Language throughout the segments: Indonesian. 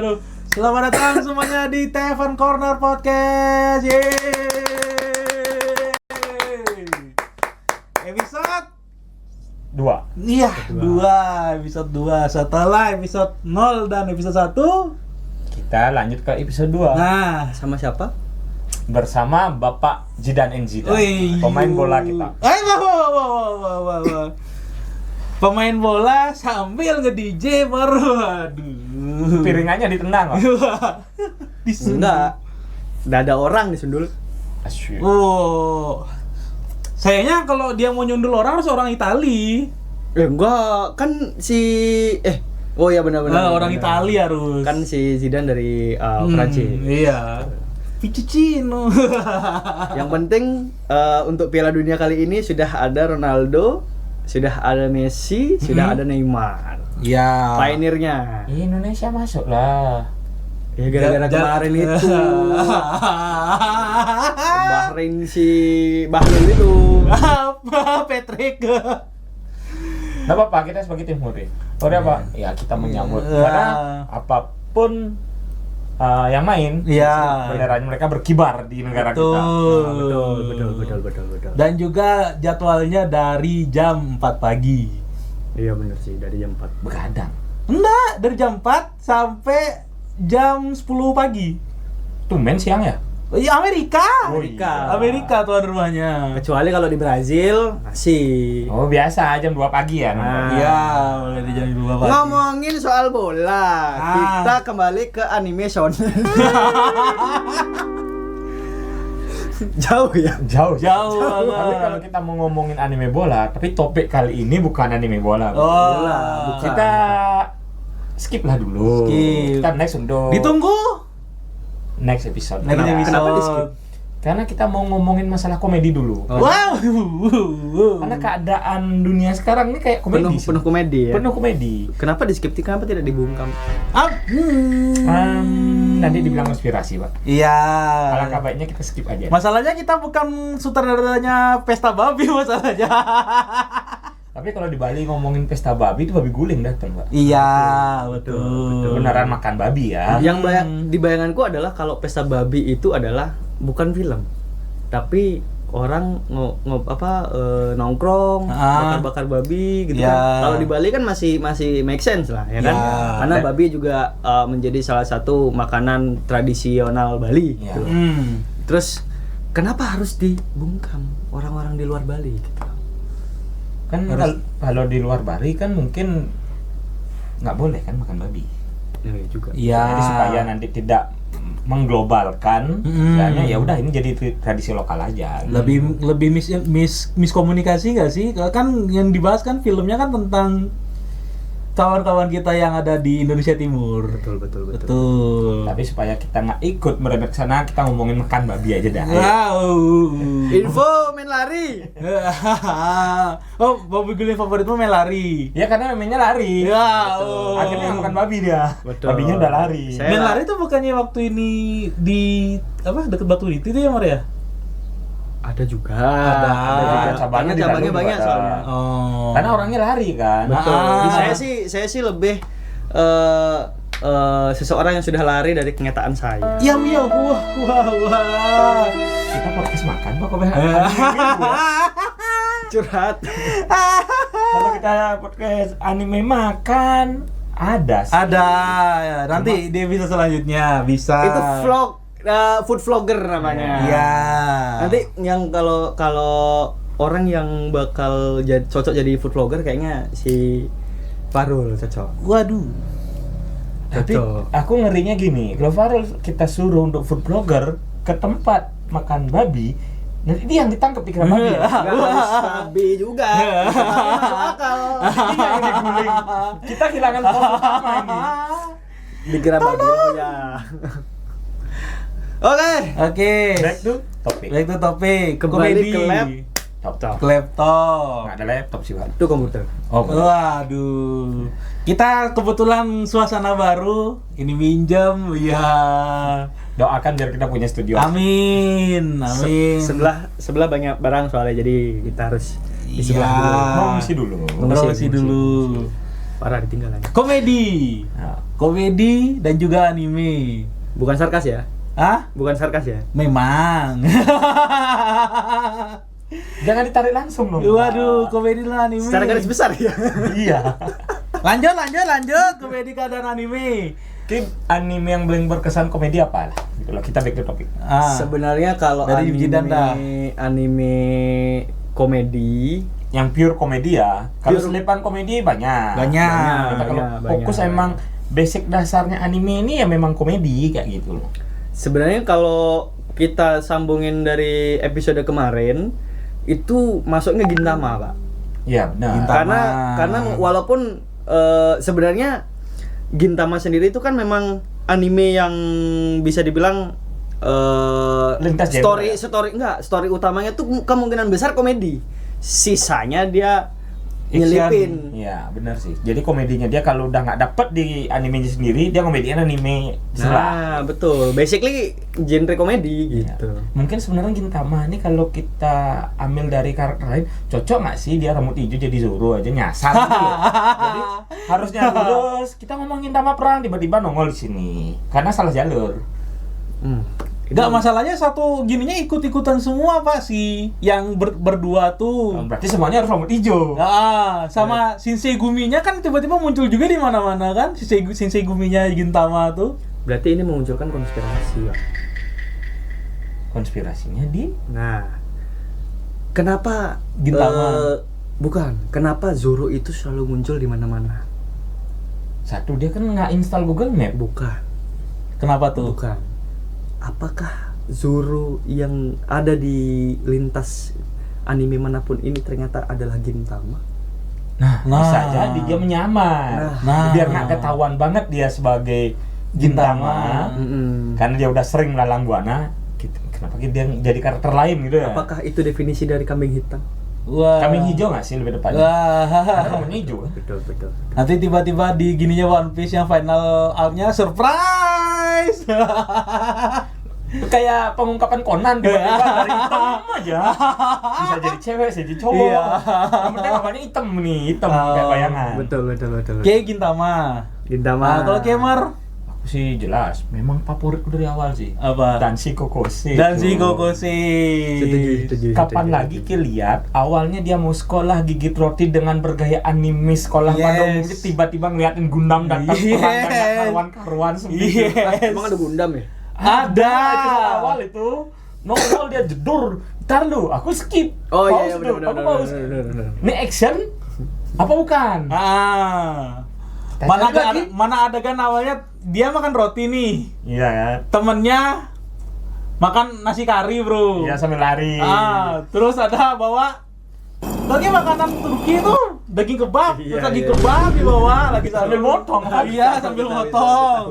Aduh, selamat datang semuanya di Tevon Corner Podcast. Yeay. Episode 2. Iya, 2. Episode 2. Setelah episode 0 dan episode 1, Kita lanjut ke episode 2. nah, Sama siapa? Bersama Bapak Zidane Zidane, wih, pemain bola kita. Wah. Pemain bola sambil nge-DJ baru. Aduh. Piringannya ditendang kok. Disundul. Enggak. Udah ada orang disundul. Asyik. Oh. Sayangnya kalau dia mau nyundul orang harus orang Itali. Enggak, kan oh ya benar-benar. Orang Itali harus. Kan si Zidane dari Prancis. Iya. Piccino. Yang penting untuk Piala Dunia kali ini sudah ada Ronaldo, sudah ada Messi, sudah ada Neymar. Iya. Pioneernya. Indonesia masuk lah. Ya gara-gara kemarin itu. Bahrain si Bahlul itu. Apa Patrick? Nggak apa-apa, kita sebagai tim Hore. Hore apa? Ya kita menyambut. Karena apapun yang main, Iya. benderanya mereka berkibar di negara kita. Betul. Dan juga jadwalnya dari jam 4 pagi. Iya benar sih, dari jam 4. Begadang. Enggak, dari jam 4 sampai jam 10 pagi. Tumben siang ya? Iya, Amerika. Oh, iya. Amerika tuan rumahnya. Kecuali kalau di Brazil masih. Oh biasa jam 2 pagi ya nonton. Iya, mulai di jam 2 pagi. Ngomongin soal bola, kita kembali ke animation. Jauh ya? Jauh banget. Tapi kalau kita mau ngomongin anime bola, tapi topik kali ini bukan anime bola. Oh, Bola, bukan. Kita skip lah dulu. Skip. Kita next untuk ditunggu next episode. next Kenapa? episode. Kenapa di skip? Karena kita mau ngomongin masalah komedi dulu. Oh. Wow. Karena keadaan dunia sekarang ini kayak komedi. Penuh komedi ya. Penuh komedi. Kenapa di skip? Kenapa tidak dibungkam? Nanti dibilang konspirasi, Pak. Iya. Alangkah baiknya kita skip aja. Masalahnya kita bukan sutradaranya Pesta Babi masalahnya. Tapi kalau di Bali ngomongin pesta babi itu babi guling datang, Pak. Iya, betul. Beneran makan babi ya. Yang di bayanganku adalah kalau pesta babi itu adalah bukan film, tapi orang nongkrong, bakar-bakar babi gitu Ya. kan. Kalau di Bali kan masih make sense lah ya kan. Ya. Karena babi juga menjadi salah satu makanan tradisional Bali Ya. gitu. Terus kenapa harus dibungkam orang-orang di luar Bali gitu? Kan kalau di luar Bali kan mungkin nggak boleh kan makan babi. Ya juga. Iya. Jadi supaya nanti tidak mengglobalkan, ya udah ini jadi tradisi lokal aja. Lebih miskomunikasi nggak sih? Kan yang dibahas kan filmnya kan tentang kawan-kawan kita yang ada di Indonesia Timur. Betul. Tapi supaya kita nggak ikut merembet sana, kita ngomongin makan babi aja dah. Wow. Info main lari. Oh, babi guling favoritmu main lari. Ya karena memangnya lari. Ya, Akhirnya makan babi dia. Betul. Babinya udah lari. Main lari tuh bukannya waktu ini di dekat Batu Niti itu ya, Mar ya? Ada juga. Ada. Karena Di cabangnya Bandung banyak ada. soalnya. Oh. Karena orangnya lari kan. Betul. Ah. Saya sih lebih seseorang yang sudah lari dari kenyataan saya. Iya, wah. Kita podcast makan kok BH. Curhat. Kalau kita podcast anime makan ada sih. Ada. Ya, nanti dia bisa selanjutnya bisa. Itu vlog food vlogger namanya. Iya. Nanti yang kalau orang yang bakal cocok jadi food vlogger kayaknya si Farul cocok. Waduh. Tapi Cocok. aku ngerinya gini, kalau Farul kita suruh untuk food blogger ke tempat makan babi, nanti dia yang ditangkap di babi. Nggak harus babi juga. Masuk akal. Dia yang diguling. Kita kehilangan pos utama ini. Dikira babi ya. Oke. Back to topik. Baik itu topik. Kembali ke Laptop. Laptop. Nggak ada laptop sih, Pak. Itu komputer. Oh, bener. Waduh. Kita kebetulan suasana baru, ini minjem, ya. Doakan biar kita punya studio. Amin. Sebelah banyak barang soalnya jadi kita harus di sebelah dulu. Mau ngisi dulu. Ngisi dulu. Parah ditinggalan. Komedi. Nah, Komedi dan juga anime. Bukan sarkas ya? Hah? Bukan sarkas ya? Memang. jangan ditarik langsung dong. Waduh, komedi dan anime. Secara garis besar ya. Iya. Lanjut. Komedi dan anime. Mungkin anime yang paling berkesan komedi apa lah? Gitu loh, kita back to topik. Sebenarnya kalau Dari Jidan dah. anime komedi Yang pure komedi ya. Kalau Pure- selipan komedi banyak. Banyak. Kita kalau banyak, fokus banyak. emang basic dasarnya anime ini ya memang komedi kayak gitu loh. sebenarnya kalau kita sambungin dari episode kemarin itu masuknya Gintama, Pak. Iya, benar. Gintama. Karena walaupun sebenarnya Gintama sendiri itu kan memang anime yang bisa dibilang Lintas genre. story utamanya tuh kemungkinan besar komedi. Sisanya dia Action. nyelipin. Iya, benar sih. Jadi komedinya dia kalau udah nggak dapet di animenya sendiri, dia komedian anime sebelah. Nah, betul. Basically genre komedi Iya. gitu. Mungkin sebenarnya Gintama ini kalau kita ambil dari karakter lain, cocok nggak sih dia rambut hijau jadi Zoro aja nyasar gitu loh. Jadi harusnya lurus. Kita ngomong Gintama perang tiba-tiba nongol di sini karena salah jalur. Enggak, masalahnya satu gininya ikut-ikutan semua Pak sih. Yang berdua tuh. Berarti semuanya harus rambut hijau. Sama Shinsei Guminya kan tiba-tiba muncul juga di mana-mana kan. Shinsei Guminya Gintama tuh. Berarti ini memunculkan konspirasi, Pak. Konspirasinya di Nah, kenapa Gintama? bukan, kenapa Zoro itu selalu muncul di mana-mana? satu, dia kan nggak install Google Map. Bukan, Kenapa tuh? bukan. Apakah Zoro yang ada di lintas anime manapun ini ternyata adalah Gintama? Nah, Nah. bisa jadi dia menyamar. Nah. Biar nggak ketahuan banget dia sebagai Gintama. Karena dia udah sering melalang buana. Kenapa dia jadi karakter lain gitu ya? Apakah itu definisi dari kambing hitam? Wah. Kambing hijau nggak sih lebih depannya? Wah. Karena rambutnya hijau kan? Betul. Nanti tiba-tiba di gininya One Piece yang final arc-nya surprise. Kayak pengungkapan Conan tiba-tiba dari hitam aja bisa jadi cewek, bisa jadi cowok. Iya. Yang penting apanya hitam nih, hitam kayak bayangan. Betul. Kayak Gintama. Gintama. Nah, kalau Kemer Aku sih jelas, memang favoritku dari awal sih. apa? Danshi Kokose. Danshi tuh. Kokose. Setuju. Kapan lagi lihat awalnya dia mau sekolah gigit roti dengan bergaya anime sekolah Yes. pada umumnya tiba-tiba ngeliatin Gundam datang Yes. perang dengan karuan-karuan sendiri. Yes. Emang ada Gundam ya? Ada. Episode awal itu nongol dia jedur. Ntar lu, aku skip. Oh Pause iya, dulu, benar. aku pause. Ini action apa bukan? Mana adegan awalnya dia makan roti nih. Iya ya. Temennya makan nasi kari, Bro. Iya sambil lari. Terus ada bawa lagi makanan Turki itu daging kebab, Iya, terus daging iya. kebab dibawa lagi Sambil motong. Iya, sambil motong.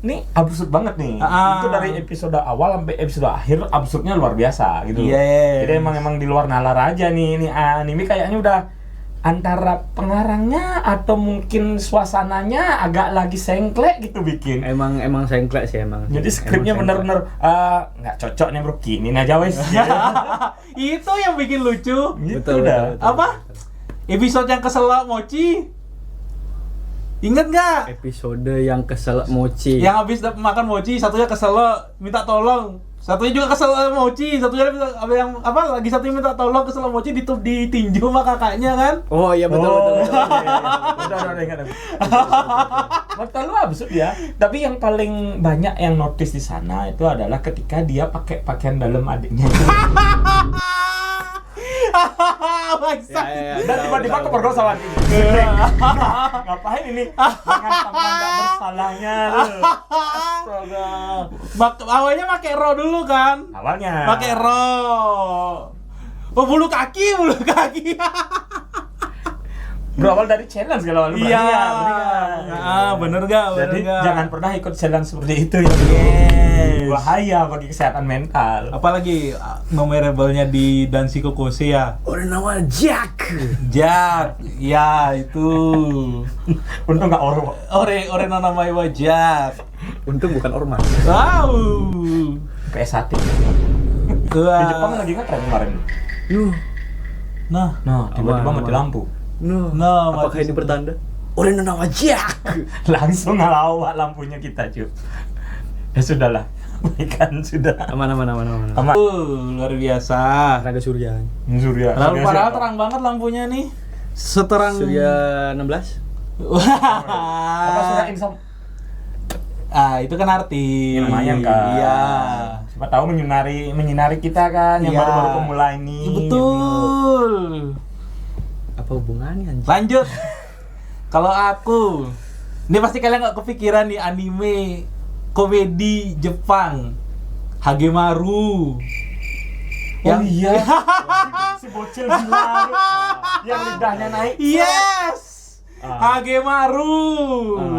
Ini absurd banget nih. Itu dari episode awal sampai episode akhir absurdnya luar biasa gitu. Yes. Jadi emang di luar nalar aja nih. Ini anime kayaknya udah antara pengarangnya atau mungkin suasananya agak lagi sengklek gitu bikin. Emang sengklek sih emang. Jadi skripnya Emang bener-bener nggak cocok nih bro, kinin aja wes. Itu yang bikin lucu. Gitu Betul, dah. betul. Apa? Episode yang keselak mochi. Ingat nggak? Episode yang kesel mochi. Yang habis makan mochi, satunya keselak minta tolong. Satunya juga keselak mochi, satunya lagi satunya minta tolong keselak mochi ditinju sama kakaknya kan? Oh iya betul. Udah ingat aku. Mata lu absurd ya. Tapi yang paling banyak yang notice di sana itu adalah ketika dia pakai pakaian dalam adiknya. Ya, Dan tiba-tiba kepergok sama ini. Ngapain ini? Dengan tanpa nggak bersalahnya tuh. Astaga. Awalnya pakai ro dulu kan? Awalnya. Pakai ro. Oh, bulu kaki. Berawal dari challenge kalau awal Iya. Bener nggak? Jadi jangan pernah ikut challenge seperti itu ya. Yes. Bahaya bagi kesehatan mental. Apalagi memorable-nya di Danshi Kokose ya. Orinawa Jack. Jack, ya itu. Untung nggak oro. Ore no namae wa Jack. Untung bukan ormas. Wow. PS1. Di Wah. Jepang lagi ngetren kemarin. Yuh. Nah, Nah, tiba-tiba Aman, mati aman. lampu. No. No, Apakah ini pertanda? Oleh nona wajak. Langsung ngelawak lampunya kita, cuy. Ya sudahlah. Baikan sudah. Aman. Luar biasa. Tenaga surya. Surya. Lalu padahal terang banget lampunya nih. Seterang Surya 16. Apa surya insom? Itu kan arti. Ya, lumayan kan. Iya. Siapa tahu menyinari kita kan yang Iya. baru-baru pemula ini. Betul. Apa hubungannya anjing? Lanjut. Kalau aku, ini pasti kalian nggak kepikiran nih anime komedi Jepang, Hagemaru. Oh iya. Si bocil bilang yang lidahnya naik. Yes. Hagemaru.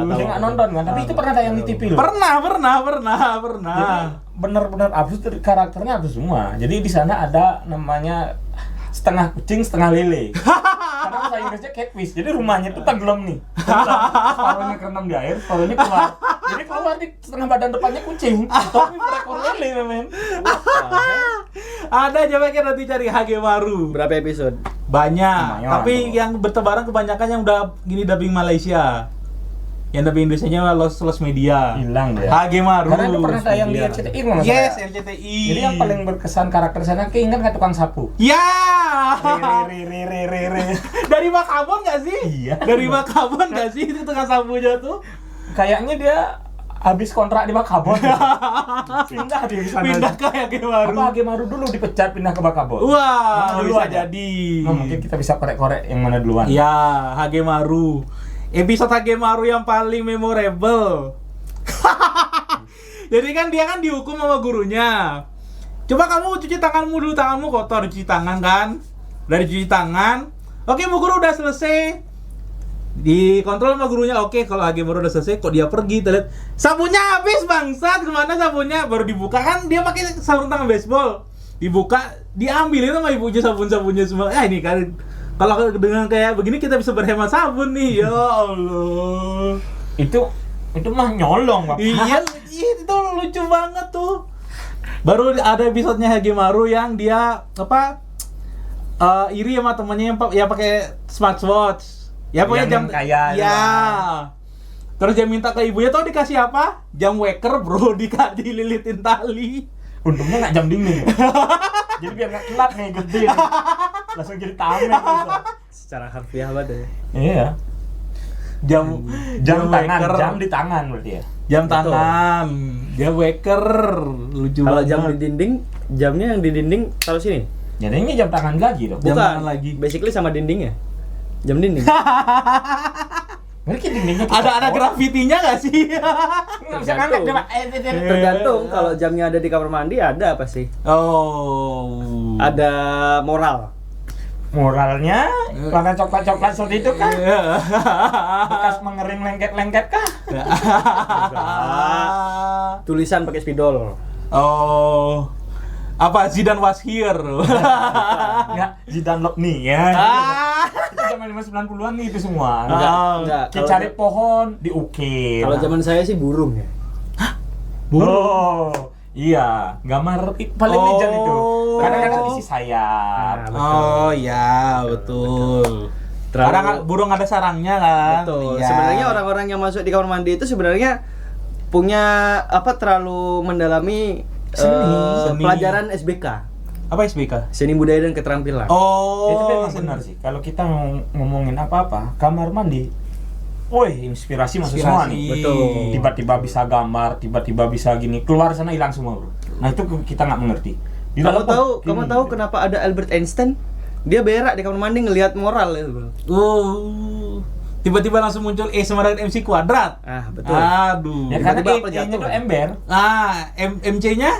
Dia nggak nonton kan, tapi itu pernah tayang di TV loh. Pernah. Jadi benar-benar absurd, karakternya absurd semua. Jadi di sana ada namanya setengah kucing setengah lele. Karena bahasa Inggrisnya catfish. Jadi rumahnya tuh tenggelam nih. Separuhnya kerendam di air, separuhnya keluar. Jadi keluar di setengah badan depannya kucing, tapi berekor lele men. Ada coba kita nanti cari Hagemaru. Berapa episode? Banyak, Lumayan tapi tuh. yang bertebaran kebanyakan yang udah gini dubbing Malaysia. Yang dubbing Indonesianya Lost Media. Hilang deh. Hagemaru. Karena itu pernah tayang di RCTI kalau nggak Yes, salah. RCTI. Jadi yang paling berkesan karakter sana keinget nggak tukang sapu? Ya. Re. Dari Makabon nggak sih? Iya. Dari Makabon nggak sih itu tukang sapunya tuh? Kayaknya dia habis kontrak di Bakabon. Pindah dia ke sana. Pindah ke Hagemaru. Apa Hagemaru dulu dipecat pindah ke Bakabon? Wah, Mana bisa duluan ya? jadi. Nah, mungkin kita bisa korek-korek yang mana duluan. Ya, Hagemaru. Episode Hagemaru yang paling memorable. Jadi kan dia kan dihukum sama gurunya. Coba kamu cuci tanganmu dulu, tanganmu kotor, cuci tangan kan? Dari cuci tangan. Oke, Bu Guru udah selesai. Dikontrol sama gurunya. Oke, kalau Hagemaru udah selesai, kok dia pergi? Kita lihat sabunnya habis, bangsat. Kemana sabunnya? Baru dibuka kan dia pakai sarung tangan baseball. Dibuka, diambilin sama ibunya sabun-sabunnya semua. Ini kan kalau dengan kayak begini kita bisa berhemat sabun nih. Ya Allah. Itu mah nyolong, Bapak. Iya, itu lucu banget tuh. Baru ada episodenya Hagemaru yang dia iri sama temennya yang pakai smartwatch. Ya pokoknya Yang kaya, ya. Terus dia minta ke ibunya, tau dikasih apa? Jam waker, bro, dililitin tali. Untungnya nggak jam dinding. Jadi biar nggak telat nih, gede nih. Langsung jadi tameng gitu. Secara harfiah banget ya. Iya. Jam tangan, waker. jam di tangan berarti ya. Jam Betul. tangan, jam waker, lucu Kalau banget. jam di dinding, jamnya yang di dinding taruh sini. Jadi ini jam tangan lagi dong. Jam Bukan tangan lagi. Basically sama dindingnya. Jam dinding. Berarti dindingnya Ada grafitinya nggak sih? nggak bisa ngangkat dia, Pak. Tergantung kalau jamnya ada di kamar mandi ada apa sih? Oh. Ada moral. Moralnya warna coklat-coklat seperti itu kan? Iya. Bekas mengering lengket-lengket kah? Tulisan pakai spidol. Oh. Apa Zidane was here? Enggak, Zidane lock nih ya. Itu zaman 90-an nih itu semua. Enggak. Kita cari pohon, diukir. Kalau zaman saya sih burung ya. Oh, iya, gambar paling legend itu. Oh. Kadang-kadang isi sayap. Nah, Oh ya, betul. Karena burung ada sarangnya kan. Betul. Iya. Sebenarnya orang-orang yang masuk di kamar mandi itu sebenarnya punya apa terlalu mendalami Seni. pelajaran SBK, Apa SBK? seni budaya dan keterampilan. Oh, Itu memang benar sih. Kalau kita ngomongin apa-apa, kamar mandi, woi inspirasi masuk semua nih. Betul. Tiba-tiba bisa gambar, tiba-tiba bisa gini, keluar sana hilang semua bro. Nah itu kita nggak mengerti. Kamu tahu kenapa ada Albert Einstein? Dia berak di kamar mandi ngelihat moral ya, bro. Tiba-tiba langsung muncul E sama dengan MC kuadrat. Ah, betul. Aduh. Ya karena Tiba-tiba apa E-nya jatuh, tuh kan? ember, MC-nya?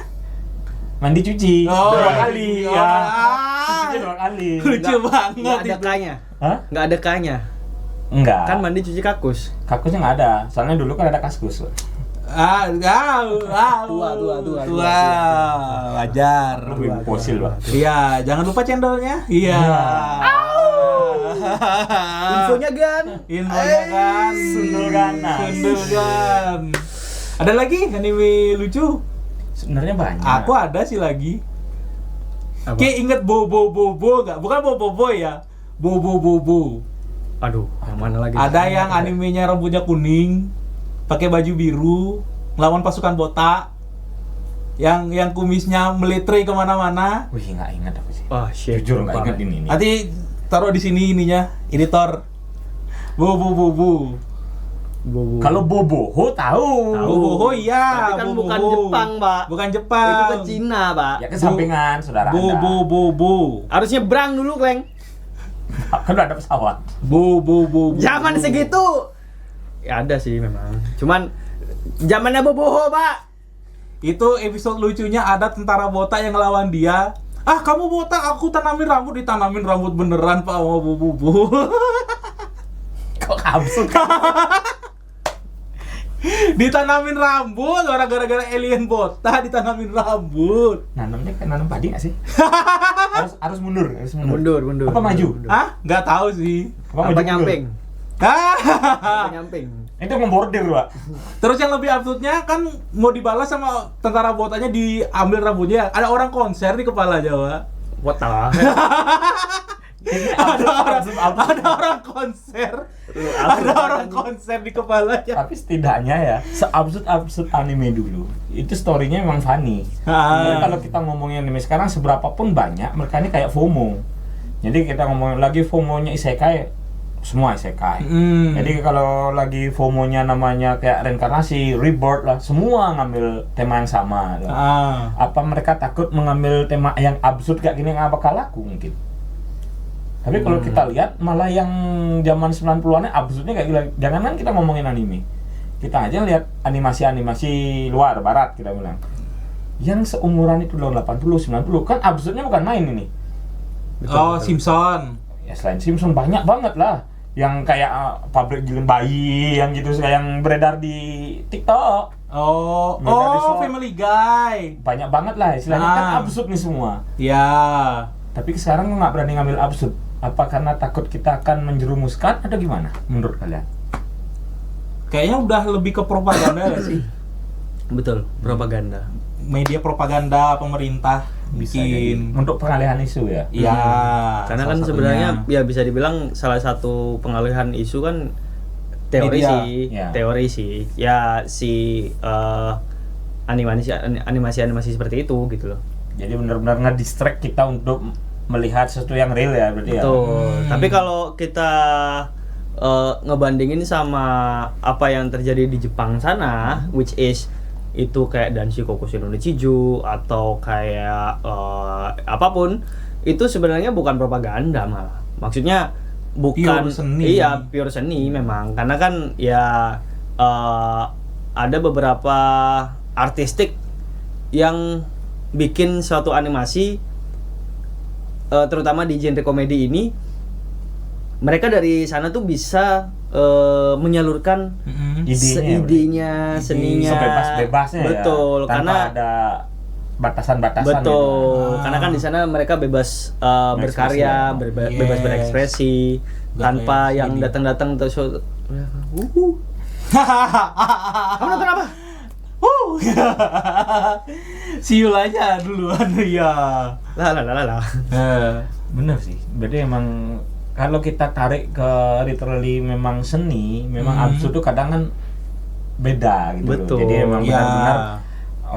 mandi cuci, Oh, 2 kali oh, ya. ah. Cuci 2 kali. Lucu banget Nggak ada itu. K-nya. Hah? Nggak ada K-nya. Enggak. Kan mandi cuci kakus. Kakusnya nggak ada. Soalnya dulu kan ada kaskus. Tua. Wajar. Lebih fosil, Pak. Iya, jangan lupa cendolnya. Iya. Infonya Gan. Infonya kan. Sundul ganas. Sundul gan. Ada lagi anime lucu? Sebenarnya banyak. Aku ada sih lagi. Apa? Kayak inget Bobo nggak? Bukan Bobo ya. Bobo. Aduh, yang mana lagi? Ada yang animenya rambutnya kuning, pakai baju biru, ngelawan pasukan botak. Yang kumisnya meletre kemana-mana. Wih, nggak ingat aku sih. Oh, shit. Jujur nggak ingat ini. Nanti taruh di sini ininya, editor. Bu. Bobo. Kalau Boboho tahu. Oh iya, Tapi kan Bu. bukan Jepang, Pak. Bukan Jepang. Itu ke Cina, Pak. Ya kesampingan saudara Anda. Bu. Harus nyebrang dulu, Kleng. Kan udah ada pesawat. Bu. Zaman segitu. Ya ada sih memang. Cuman zamannya Boboho, Pak. Itu episode lucunya ada tentara botak yang ngelawan dia. Ah, kamu botak, aku tanamin rambut. Ditanamin rambut beneran, Pak, sama Bu. Kok absurd kan? Ditanamin rambut, orang gara-gara alien botak ditanamin rambut. Nanamnya kayak nanam padi nggak sih? harus mundur. Mundur. Apa maju? Hah? Nggak tahu sih. Apa maju nyamping? Ah. Apa nyamping? Itu ngebordir, Pak. Terus yang lebih absurdnya kan mau dibalas sama tentara botaknya, diambil rambutnya. Ada orang konser di kepala Jawa. What the? Ada orang konser. Ada orang konser di kepalanya. Tapi setidaknya ya, seabsurd anime dulu, itu story-nya memang funny. Ah. Jadi kalau kita ngomongin anime sekarang, seberapa pun banyak, mereka ini kayak FOMO. Jadi kita ngomongin lagi FOMO-nya isekai, semua isekai. Jadi kalau lagi FOMO-nya namanya kayak reinkarnasi, rebirth lah, semua ngambil tema yang sama. Apa mereka takut mengambil tema yang absurd kayak gini nggak bakal laku mungkin? Tapi kalau kita lihat malah yang zaman 90-an absurdnya kayak gila. Jangankan kita ngomongin anime, kita aja lihat animasi luar barat kita bilang. Yang seumuran itu tahun 80, 90 kan absurdnya bukan main ini. Betul. Simpson. Ya selain Simpson banyak banget lah. Yang kayak pabrik giling bayi yang gitu yang beredar di TikTok. Family Guy. Banyak banget lah istilahnya kan absurd nih semua. Ya. Tapi sekarang nggak berani ngambil absurd. Apa karena takut kita akan menjerumuskan atau gimana menurut kalian? Kayaknya udah lebih ke propaganda ya sih. Betul, propaganda. Media propaganda pemerintah Bisa bikin jadi. Untuk pengalihan isu ya. Iya. Karena kan salah sebenarnya satunya. ya bisa dibilang salah satu pengalihan isu kan teori Media. sih, Ya. teori sih. Ya si animasi seperti itu gitu loh. Jadi benar-benar nge-distract kita untuk melihat sesuatu yang real ya berarti ya. Betul. Tapi kalau kita ngebandingin sama apa yang terjadi di Jepang sana, which is itu kayak Danshi Kokushin no Chiju atau kayak apapun, itu sebenarnya bukan propaganda malah. Maksudnya bukan Pure seni. Iya, pure seni memang. Karena kan ya ada beberapa artistik yang bikin suatu animasi terutama di genre komedi ini, mereka dari sana tuh bisa menyalurkan idenya, seninya sebebas-bebasnya. betul, ya, tanpa karena ada batasan-batasan. betul, gitu. karena kan di sana mereka bebas berkarya, Berekspresi, bebas berekspresi tanpa yang Jadi. datang-datang terus kamu nonton apa? Siul aja duluan ya. Lah. Bener sih. Berarti emang kalau kita tarik ke literally memang seni, memang absurd tuh kadang kan beda gitu loh. Betul. Jadi emang Ya. benar-benar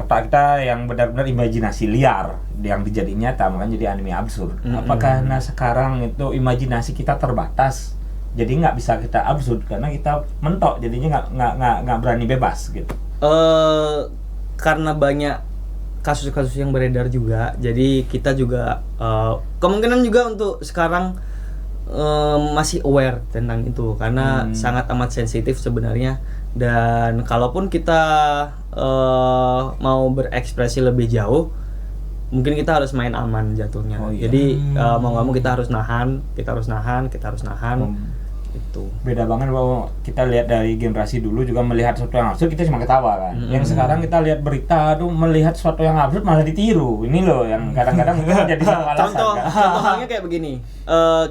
otak kita yang benar-benar imajinasi liar yang dijadi nyata, makanya jadi anime absurd. Apakah karena sekarang itu imajinasi kita terbatas, jadi nggak bisa kita absurd karena kita mentok, jadinya nggak berani bebas gitu. Karena banyak kasus-kasus yang beredar juga, jadi kita juga kemungkinan juga untuk sekarang masih aware tentang itu karena sangat amat sensitif sebenarnya. Dan kalaupun kita mau berekspresi lebih jauh, mungkin kita harus main aman jatuhnya. Oh, iya. Jadi mau nggak mau kita harus nahan. Itu Beda banget bahwa kita lihat dari generasi dulu juga melihat sesuatu yang absurd kita cuma ketawa kan. Yang sekarang kita lihat berita tuh melihat sesuatu yang absurd malah ditiru. Ini loh yang kadang-kadang itu menjadi sebuah alasan contoh kan. contoh halnya kayak begini.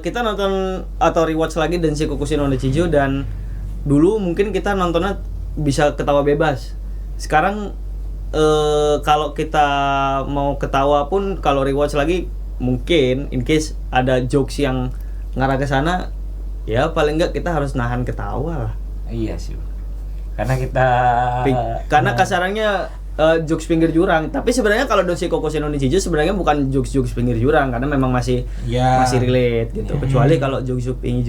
Kita nonton atau rewatch lagi Danshi Kokushin no Chiju, dan dulu mungkin kita nontonnya bisa ketawa bebas. Sekarang kalau kita mau ketawa pun kalau rewatch lagi mungkin in case ada jokes yang ngarah ke sana, ya paling enggak kita harus nahan ketawa lah. Iya sih. Karena kita Karena kasarannya jokes pinggir jurang, tapi sebenarnya kalau Doshi Kokusei no Nichijou sebenarnya bukan jokes pinggir jurang karena memang masih Ya. masih relate gitu. Kecuali kalau jokes pinggir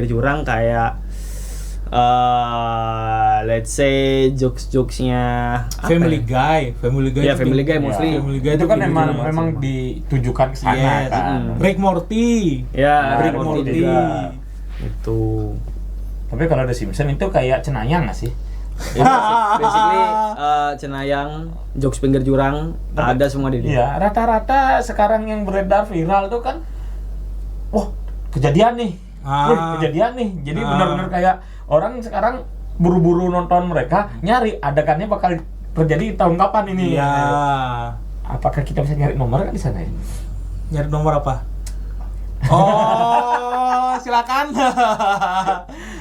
jurang kayak let's say jokesnya Family Guy Ya, itu Family Guy pin- mostly. Family Guy itu kan pinggir memang jurang memang semua. ditujukan ke sana Yes. kan. Rick Morty. Ya, Rick Rick Morty. Morty juga. Itu. Tapi kalau The Simpsons itu kayak cenayang nggak sih? Ya, basically cenayang, jokes pinggir jurang ada semua di dia. Iya, rata-rata sekarang yang beredar viral tuh kan, wah kejadian nih, wih kejadian nih. Jadi benar-benar kayak orang sekarang buru-buru nonton mereka, nyari adegannya bakal terjadi tahun kapan ini. Iya. Apakah kita bisa nyari nomor kan di sana ya? Nyari nomor apa? Oh, silakan.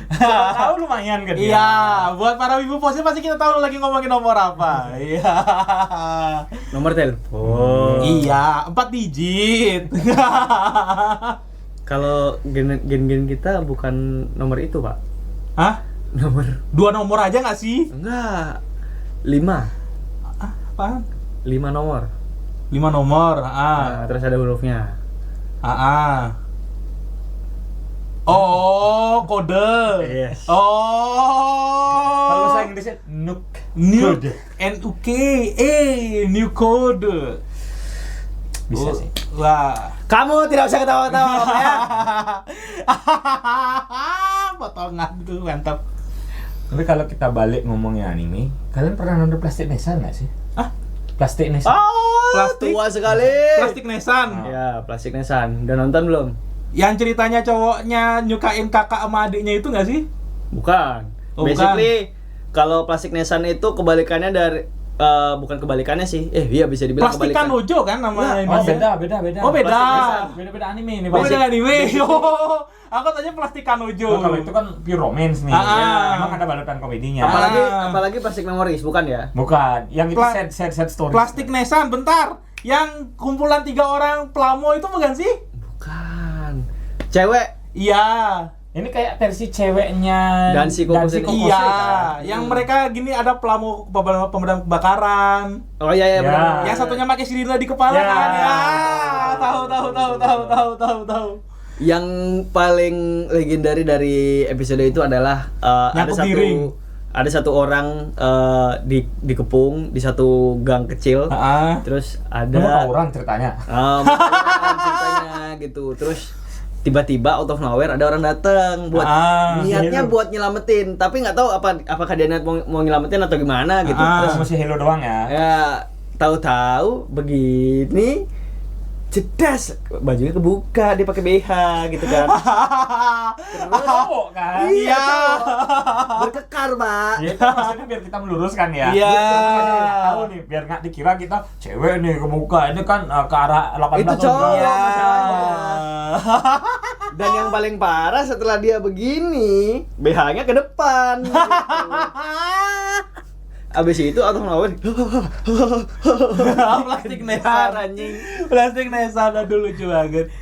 Siapa tahu lumayan kan? Iya, buat para wibu posnya pasti kita tahu lagi ngomongin nomor apa. Iya. Nomor telepon. Iya, 4 digit. Kalau gen kita bukan nomor itu, Pak. Hah? Nomor 2 nomor aja nggak sih? enggak. 5. Apaan? 5 nomor. 5 nomor. Nah, terus ada hurufnya. Oh, kode. Yes. Oh. Kalau bahasa Inggrisnya nuk. New Code. NUK new code. Bisa sih. Wah. Kamu tidak usah ketawa-ketawa ya. Potongan tuh mantap. Tapi kalau kita balik ngomongin anime, kalian pernah nonton Plastic Nesan nggak sih? Ah, Plastic Nesan. Oh, Plastik. tua sekali. Plastik Nesan. Ya, Plastik Nesan. Udah nonton belum? Yang ceritanya cowoknya nyukain kakak sama adiknya itu nggak sih? Bukan. Oh, Basically kalau Plastik Nesan itu kebalikannya dari bukan kebalikannya sih. Iya bisa dibilang Plastikan kebalikan. Ojo kan namanya. Oh ini. beda. Oh, beda. Plastic Nesan. Beda anime ini. Oh, beda Basic. anime. Oh, aku tanya Plastikan Ojo. Oh, kalau itu kan pure romance nih. Ah. Emang ada balutan komedinya. Apalagi Plastik Memories, bukan ya? Bukan, yang itu Pla- sad story. Plastik Nesan, bentar. Yang kumpulan 3 orang pelamo itu bukan sih? Bukan. Cewek. Iya. Ini kayak versi ceweknya Dansi Kokosei. Iya, kan? yang mereka gini ada pelamo pemadam kebakaran. Oh iya Ya. benar. Yang satunya pakai sirine di kepala Ya. kan. Ya, tahu. Yang paling legendary dari episode itu adalah Nyangkut miring. ada satu orang dikepung di satu gang kecil. Heeh. Terus Itu ada orang ceritanya. ceritanya gitu. Terus tiba-tiba out of nowhere ada orang datang buat niatnya Hello. buat nyelamatin, tapi nggak tahu apakah dia niat mau nyelamatin atau gimana gitu. Terus Masih hello doang ya. ya tahu-tahu begini cedas bajunya kebuka, dia pakai BH gitu kan. Terus Cowok kan? Iya. berkekar, Pak. Ya itu maksudnya biar kita meluruskan ya. Iya. Biar nggak tahu nih, biar nggak dikira kita cewek nih kebuka. Ini kan ke arah 18 Itu cowok. Iya. Dan yang paling parah setelah dia begini, BH-nya ke depan. Gitu. Abis itu out of nowhere Plastik Nesan. anjing. Plastik Nesan aduh lucu banget.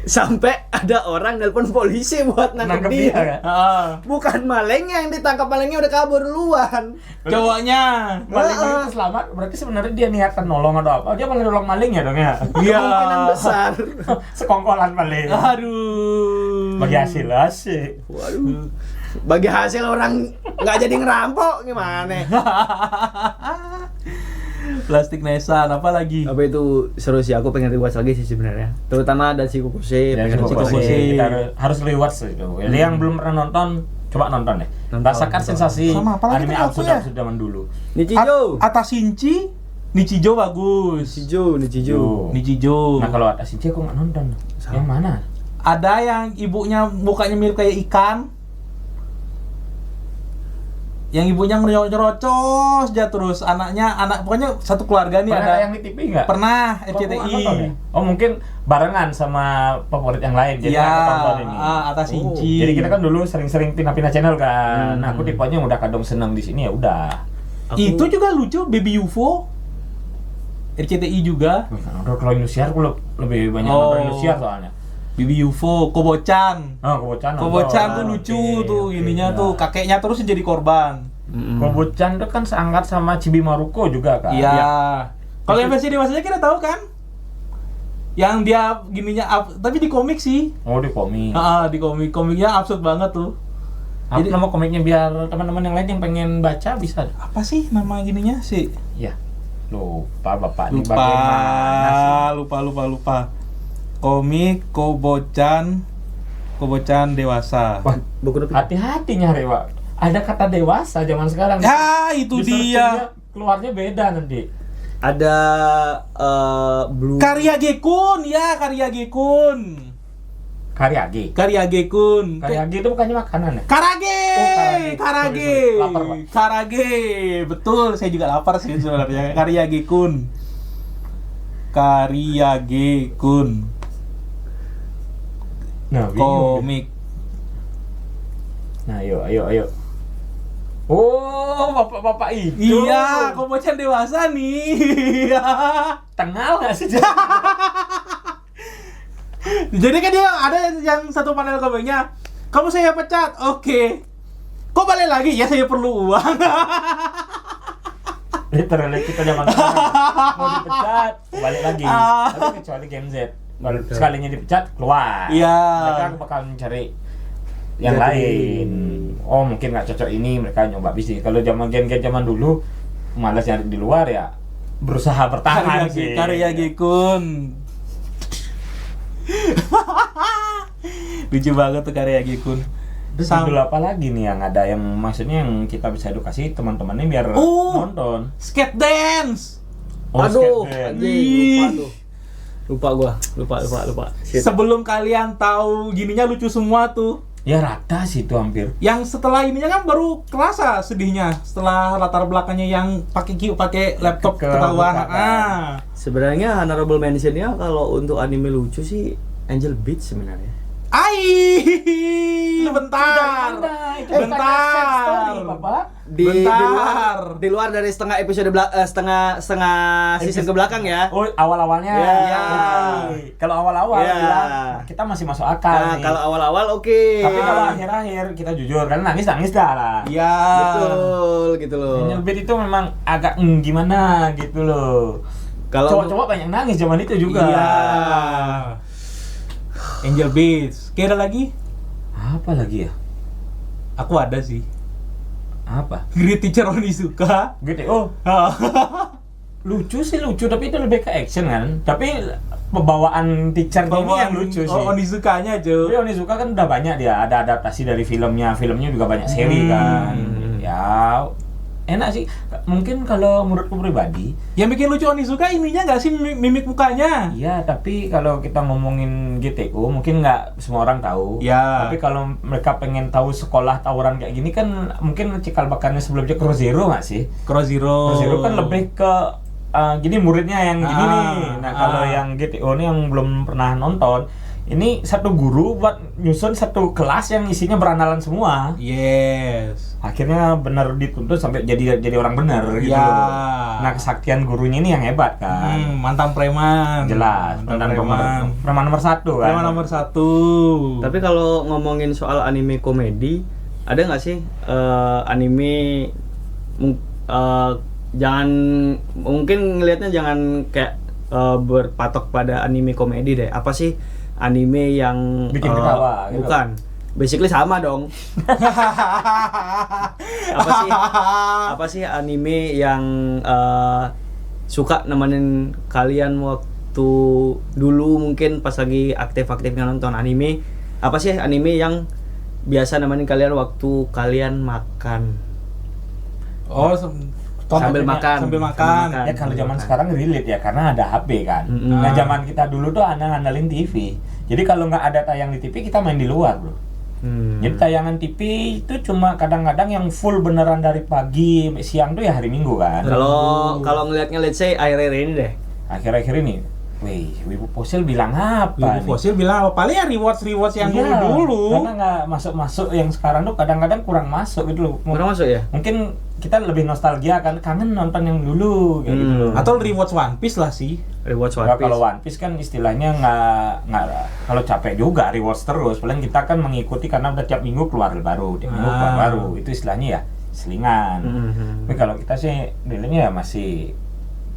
Sampai ada orang nelpon polisi buat nangkep Nangkep dia. dia kan? Heeh. Bukan malengnya yang ditangkap, malengnya udah kabur duluan. Cowoknya. Maling itu selamat, berarti sebenarnya dia niatan nolong atau apa? Dia malah nolong maling ya dong ya? Iya. Kemungkinan besar. Sekongkolan paling. Aduh. Bagi hasil asik. Waduh. Bagi hasil orang nggak jadi ngerampok gimana? Plastik Nesan apa lagi? Apa itu seru sih, aku pengen rewatch lagi sih sebenarnya. Terutama Danshi Kokosei. Ya, pengen Danshi rewatch lagi. Kokosei. kita harus rewatch itu. Jadi yang belum pernah nonton, coba nonton deh. Nonton, Rasakan nonton. sensasi Sama apa lagi anime tuh aku ya? absurd zaman dulu. Nichijou. Atasinchi, Nichijou bagus. Nichijou. Nichijou. Nah kalau atas aku nggak nonton. Sama. Yang mana? Ada yang ibunya mukanya mirip kayak ikan. Yang ibunya ngerocos aja terus anak pokoknya satu keluarga nih Pernah ada yang di TV nggak? pernah Oh, aku nggak RCTI. nonton ya? Oh mungkin barengan sama favorit yang lain. Jadi Iya, aku tonton ini. Atasinchi. Jadi kita kan dulu sering-sering pindah-pindah channel kan. Nah aku tipenya udah kadang seneng di sini ya udah. Aku- Itu juga lucu Baby UFO. RCTI juga. Nonton kalau Indosiar aku lebih banyak Oh. nonton Indosiar soalnya. Bibi UFO, Kobo-chan. Oh, Kobo-chan. Kobo-chan tuh lucu tuh, ininya tuh kakeknya terus jadi korban. Kobo-chan tuh kan seangkat sama Chibi Maruko juga kan. Iya. Kalau yang versi dewasanya kita tahu kan? Yang dia gininya tapi di komik sih. Oh, di komik. Di komiknya absurd banget tuh. Apa Jadi- nama komiknya biar teman-teman yang lain yang pengen baca bisa? Apa sih nama gininya sih? Ya. Lupa Bapak ini bagaimana sih? Lupa. Komik Kobo-chan dewasa. Wah, Buku hati-hati nyari, Pak. Ada kata dewasa zaman sekarang. Ya, itu Di dia. searchingnya keluarnya beda nanti. Ada Blue Karya Gekun, ya Karya Gekun. Karyage. Karya Gekun. Karyage itu bukannya makanan ya? Karage. Oh, Karage. Sorry. Lapar, Pak. Karage. Betul, saya juga lapar sih sebenarnya. Karya Gekun. Karya Gekun. Nah, bingung. Komik. Nah, ayo. Oh, bapak-bapak itu. Iya, Kobo-chan dewasa nih. Tengal nggak sih? Jadi kan dia ada yang satu panel komiknya. Kamu saya pecat. Oke. Kok balik lagi? Ya saya perlu uang. Literally kita zaman sekarang mau dipecat balik lagi. Tapi kecuali Gen Z, baru sekalinya dipecat keluar. Iya. Mereka bakal mencari yang lain. Oh, mungkin nggak cocok ini, mereka nyoba bisnis. Kalau zaman gen-gen zaman dulu malas nyari di luar ya, berusaha bertahan sih. Karya Gekun. Lucu banget tuh Karya Gekun. Terus judul apa lagi nih yang ada yang maksudnya yang kita bisa edukasi teman-temannya biar nonton? Skate Dance. Aduh, Skate Dance. anjing, lupa gua. Lupa. Shit. Sebelum kalian tahu gininya lucu semua tuh. Ya rata sih itu hampir. Yang setelah ininya kan baru kerasa sedihnya setelah latar belakangnya yang pakai laptop ketahuan. Kebukaan. Sebenarnya honorable mention-nya kalau untuk anime lucu sih Angel Beats sebenarnya. Bentar. Itu bukannya sad story, Bapak. Di luar dari setengah episode setengah season ke belakang ya. Oh, awal-awalnya. Ya. Oke. Kalau awal-awal Ya. bilang, kita masih masuk akal Nah, nih. kalau awal-awal oke. Tapi kalau akhir-akhir kita jujur kan nangis dah lah. Iya. betul gitu loh. Angel Beats itu memang agak gimana gitu loh. Kalau Cowok-cowok banyak nangis zaman itu juga. Iya. Angel Beats. Kira lagi? Apa lagi ya? Aku ada sih. Apa? Great Teacher Onizuka. Gitu. Oh, lucu sih lucu, tapi itu lebih ke action kan. Tapi pembawaan teacher ini yang lucu sih. Oh, Onizukanya Tapi aja. Onizuka kan udah banyak dia, ada adaptasi dari filmnya juga banyak seri kan. Ya enak sih. Mungkin kalau menurutku pribadi, Yang bikin lucu Onizuka ininya nggak sih mimik mukanya? iya, tapi kalau kita ngomongin GTO mungkin nggak semua orang tahu. Ya. Tapi kalau mereka pengen tahu sekolah tawuran kayak gini kan mungkin cikal bakalnya sebelumnya Crow Zero nggak sih? Crow Zero. Crow Zero kan lebih ke gini muridnya yang gini nih. Nah, kalau Ah. yang GTO ini yang belum pernah nonton, ini satu guru buat nyusun satu kelas yang isinya beranalan semua. Yes. Akhirnya benar dituntut sampai jadi orang benar gitu. Ya. loh. Nah, kesaktian gurunya ini yang hebat kan. Mantan preman. Jelas, Mantan preman nomor 1 kan. Preman nomor 1. Tapi kalau ngomongin soal anime komedi, ada nggak sih anime jangan mungkin ngelihatnya jangan kayak berpatok pada anime komedi deh. Apa sih anime yang Bikin ketawa, gitu. Bukan. Basically sama dong. Apa sih anime yang suka nemenin kalian waktu dulu mungkin pas lagi aktif-aktifnya nonton anime? Apa sih anime yang biasa nemenin kalian waktu kalian makan? Oh, Sambil makan. Sambil makan. Ya kalau zaman sekarang relate ya karena ada HP kan. Mm-mm. Nah, zaman kita dulu tuh andalin TV. Jadi kalau nggak ada tayang di TV kita main di luar, Bro. Jadi tayangan TV itu cuma kadang-kadang yang full beneran dari pagi sampai siang tuh ya hari Minggu kan. Kalau ngelihatnya let's say akhir-akhir ini deh. Akhir-akhir ini Wih, Wibu Fosil bilang apa Wibu nih? Fosil bilang apa? Paling ya rewards yang Iya, dulu. karena nggak masuk yang sekarang tuh kadang-kadang kurang masuk gitu loh. Kurang masuk ya? Mungkin kita lebih nostalgia kan, kangen nonton yang dulu kayak gitu loh. Atau rewards One Piece lah sih. Rewatch One Ya, Piece. kalau One Piece kan istilahnya nggak kalau capek juga rewards terus. Paling kita kan mengikuti karena udah tiap minggu keluar baru, tiap minggu keluar baru. Itu istilahnya ya selingan. Tapi kalau kita sih dulunya ya masih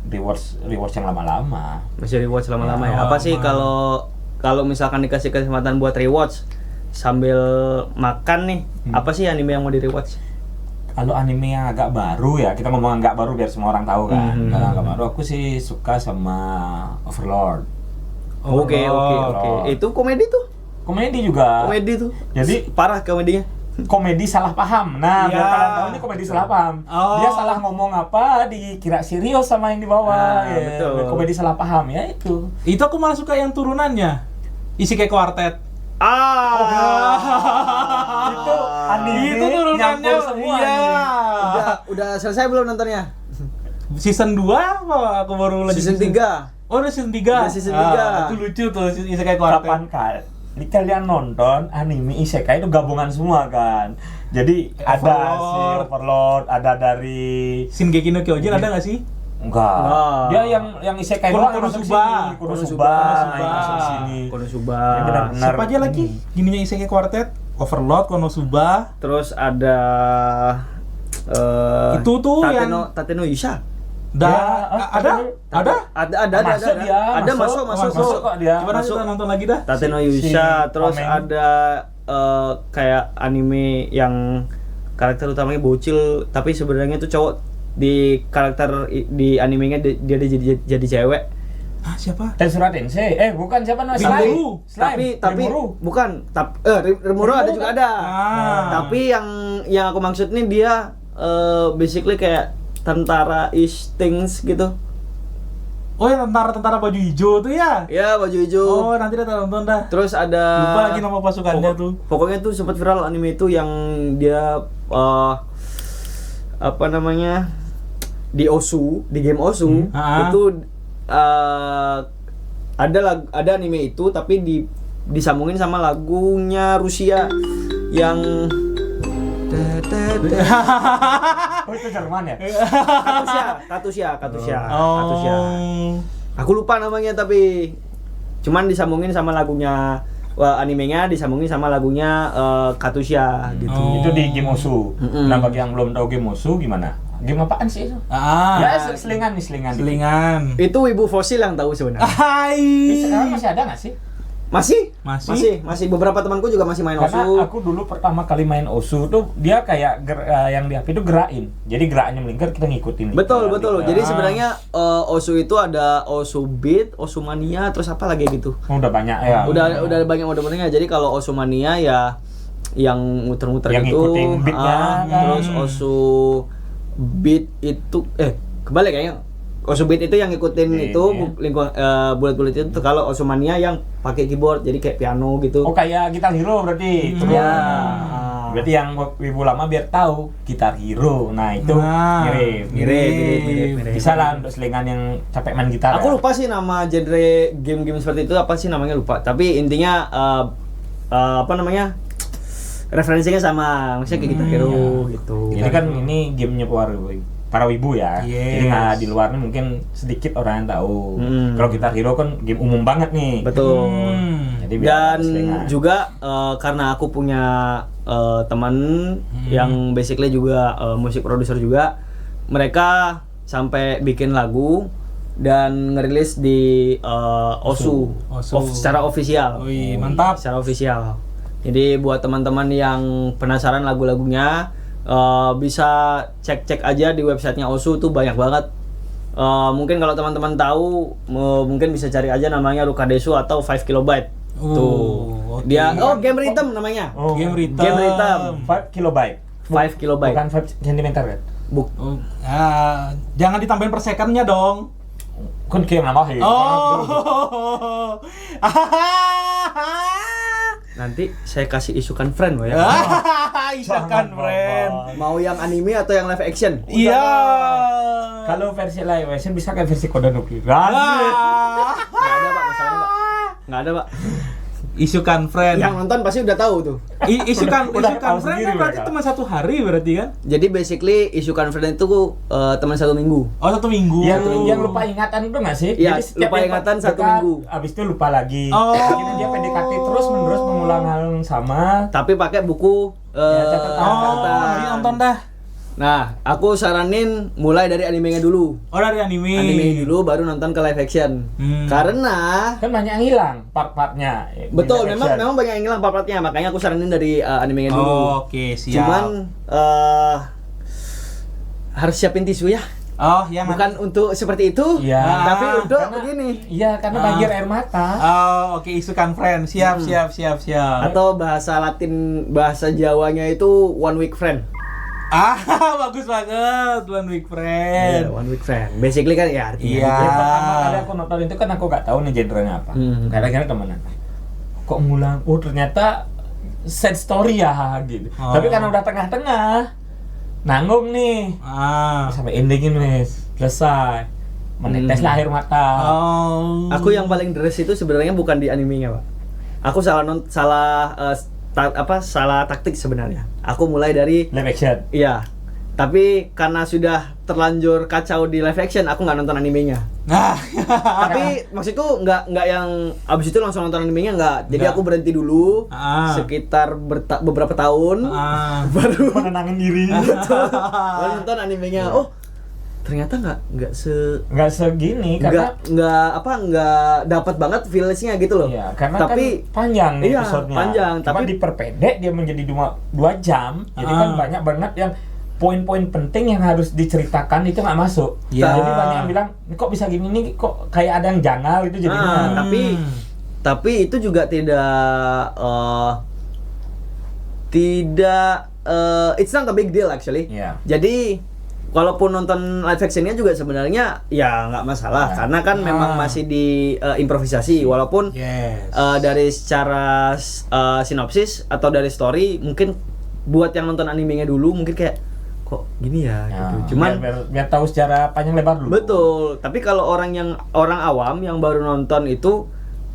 rewards yang lama-lama. Masih rewatch lama-lama ya. Ya, Apa sih lama. kalau misalkan dikasih kesempatan buat rewatch sambil makan nih, apa sih anime yang mau di rewatch? Kalau anime yang agak baru ya, kita ngomong agak baru biar semua orang tahu kan. Kalau agak baru aku sih suka sama Overlord. Oke. Itu komedi tuh. Komedi juga. Komedi tuh. Jadi Parah komedinya. komedi salah paham. Nah, biar Ya. kalian tahu ini komedi salah paham. Oh. Dia salah ngomong apa, dikira serius sama yang di bawah. Ah, betul. Komedi salah paham ya itu. Itu aku malah suka yang turunannya. Isi kayak Quartet. Itu anime Itu turunannya. nyampur semua Iya. anime. Udah selesai belum nontonnya? Season 2 apa aku baru lagi Season 3. Oh, udah season 3. Udah season 3. Itu lucu tuh Isekai Quartet. Kapan kali kalian nonton anime isekai itu gabungan semua kan. Jadi ada si Overlord, ada dari Shingeki no Kyojin ada nggak sih? enggak. Dia yang isekai doang yang masuk Konosuba. sini. Konosuba yang masuk sini. Konosuba. Ini benar-benar Siapa aja lagi? Gininya Isekai Quartet, Overlord, Konosuba. Terus ada Itu tuh Tateno Yusha. Ada? Masuk dia, Ada masuk kok dia. Gimana Masuk. kita nonton lagi dah? Tateno Si Yusha, terus Komeng. ada kayak anime yang karakter utamanya bocil tapi sebenarnya tuh cowok, di karakter di animenya dia jadi cewek. Ah, siapa? Tensura Tensei. Bukan siapa namanya? Rimuru. Slime. Tapi Rimuru. bukan. Rimuru ada juga ada. Tapi yang aku maksud nih dia basically kayak tentara-ish things gitu. Oh, ya tentara baju hijau tuh ya? Ya, baju hijau. Oh, nanti kita tonton dah. Terus ada Lupa lagi nama pasukannya tuh. Pokoknya tuh sempat viral anime itu yang dia apa namanya? Di game Osu itu ada anime itu tapi disambungin sama lagunya Rusia yang Oh, itu Jerman ya? Katusya. Oh. Aku lupa namanya tapi cuman disambungin sama lagunya animenya disambungin sama lagunya Katusya gitu. Oh. Itu di game Osu. Mm-mm. Nah, bagi yang belum tahu game Osu gimana? Game apaan sih itu? Ya, selingan nih, selingan. Selingan. Itu Wibu Fosil yang tahu sebenarnya. Ini sekarang Hai. masih ada nggak sih? Masih beberapa temanku juga masih main Karena Osu. aku dulu pertama kali main Osu tuh dia kayak yang di HP itu gerakin. Jadi geraknya melingkar kita ngikutin. Betul. Jadi Ah. sebenarnya Osu itu ada Osu Beat, Osu Mania, terus apa lagi gitu. Udah banyak ya. Udah banyak mode-modenya. Jadi kalau Osu Mania ya yang muter-muter Yang gitu. ngikutin beatnya, kan. Terus Osu Beat itu kebalik kayaknya. Osu Beat itu yang ngikutin Iya, itu iya. lingkungan bulat-bulat itu. Kalau Osu Mania yang pakai keyboard jadi kayak piano gitu. Oh, kayak Guitar Hero berarti. Itu Ya. Berarti yang Wibu lama biar tahu Guitar Hero. Nah, itu Nah, mirip. Bisa lah untuk selingan yang capek main gitar. Aku ya. lupa sih nama genre game-game seperti itu apa sih namanya, lupa. Tapi intinya apa namanya? Referensinya sama, maksudnya kayak Guitar Hero gitu. Jadi kan ini gamenya para wibu ya. Yes. Jadi nggak di luar nih mungkin sedikit orang yang tahu. Hmm. Kalau Guitar Hero kan game umum banget nih. Betul. Jadi biar ada Dan selingan. juga karena aku punya teman yang basically juga musik produser juga, mereka sampai bikin lagu dan ngerilis di Osu. Secara official. Wih, mantap. Secara official. Jadi buat teman-teman yang penasaran lagu-lagunya bisa cek aja di websitenya Osu tuh banyak banget. Mungkin kalau teman-teman tahu mungkin bisa cari aja namanya Rukadesu atau 5 kilobyte. Tuh. Oke. Dia Game Rhythm namanya. Game Rhythm. Game Rhythm. 5 kilobyte. 5 kilobyte. Bukan 5 cm kan? Oh, jangan ditambahin per secondnya dong. Kan kayak nambahin. Oh. Nanti saya kasih isukan friend loh ya. Isakan friend. Mau yang anime atau yang live action? Iya. Kalau versi live action bisa kayak versi kode nuklir. Ah. Nggak ada, Pak. Isukan friend. Yang nonton pasti udah tahu tuh. Isukan Udah tahu friend sendiri kan berarti mereka. teman satu hari berarti kan? Jadi basically isukan friend itu teman 1 minggu. Oh, 1 minggu. Yang lupa ingatan itu nggak sih? Iya, Jadi setiap lupa yang ingatan 1 dekat, minggu. Abis itu lupa lagi. Oh. Akhirnya dia PDKT terus menerus mengulang hal yang sama. Tapi pakai buku catatan. Oh, catatan. ini nonton dah. Nah, aku saranin mulai dari animenya dulu. Oh, dari anime. Anime dulu baru nonton ke live action. Karena Kan banyak yang hilang part-partnya. betul, Di memang action. memang banyak yang hilang part-partnya, makanya aku saranin dari animenya dulu. Oh, oke, siap. Cuman harus siapin tisu ya. Oh, yang Bukan untuk seperti itu, Iya. tapi untuk Karena- begini. Iya, karena banjir air mata. Oh, oke, isukan friend. Siap, siap. Atau bahasa Latin, bahasa Jawanya itu one week friend. Ah, bagus banget, One Week Friend. One week friend. Basically kan ya artinya. Iya. gitu. Yang pertama kali aku nonton itu kan aku nggak tahu nih genrenya apa. Kadang-kadang temenan. Kok ngulang? Oh ternyata sad story ya gitu. Oh. Tapi karena udah tengah-tengah, nanggung nih. Sampai endingin wes, selesai. Meneteslah air mata. Oh. Aku yang paling deres itu sebenarnya bukan di animenya, Pak. Aku salah taktik sebenarnya. Aku mulai dari Live action. iya. Tapi karena sudah terlanjur kacau di live action, aku nggak nonton animenya. Nah. Tapi maksudku nggak yang abis itu langsung nonton animenya nggak. Jadi Nggak. aku berhenti dulu sekitar beberapa tahun baru Menenangin diri. baru nonton animenya. Oh ternyata Nggak segini karena nggak dapat banget feelsnya gitu loh. iya, karena tapi kan panjang nih iya, episodenya. panjang, Cuma tapi diperpendek dia menjadi 2 jam. Jadi kan banyak banget yang poin-poin penting yang harus diceritakan itu nggak masuk. Iya. Jadi banyak yang bilang, kok bisa gini nih, kok kayak ada yang janggal itu jadinya. tapi itu juga tidak it's not a big deal actually. Iya. Jadi walaupun nonton live actionnya juga sebenarnya ya nggak masalah karena kan memang masih di improvisasi walaupun Yes. dari secara sinopsis atau dari story mungkin buat yang nonton animenya dulu mungkin kayak kok gini ya gitu. Cuman biar tahu secara panjang lebar dulu. betul. Tapi kalau orang awam yang baru nonton itu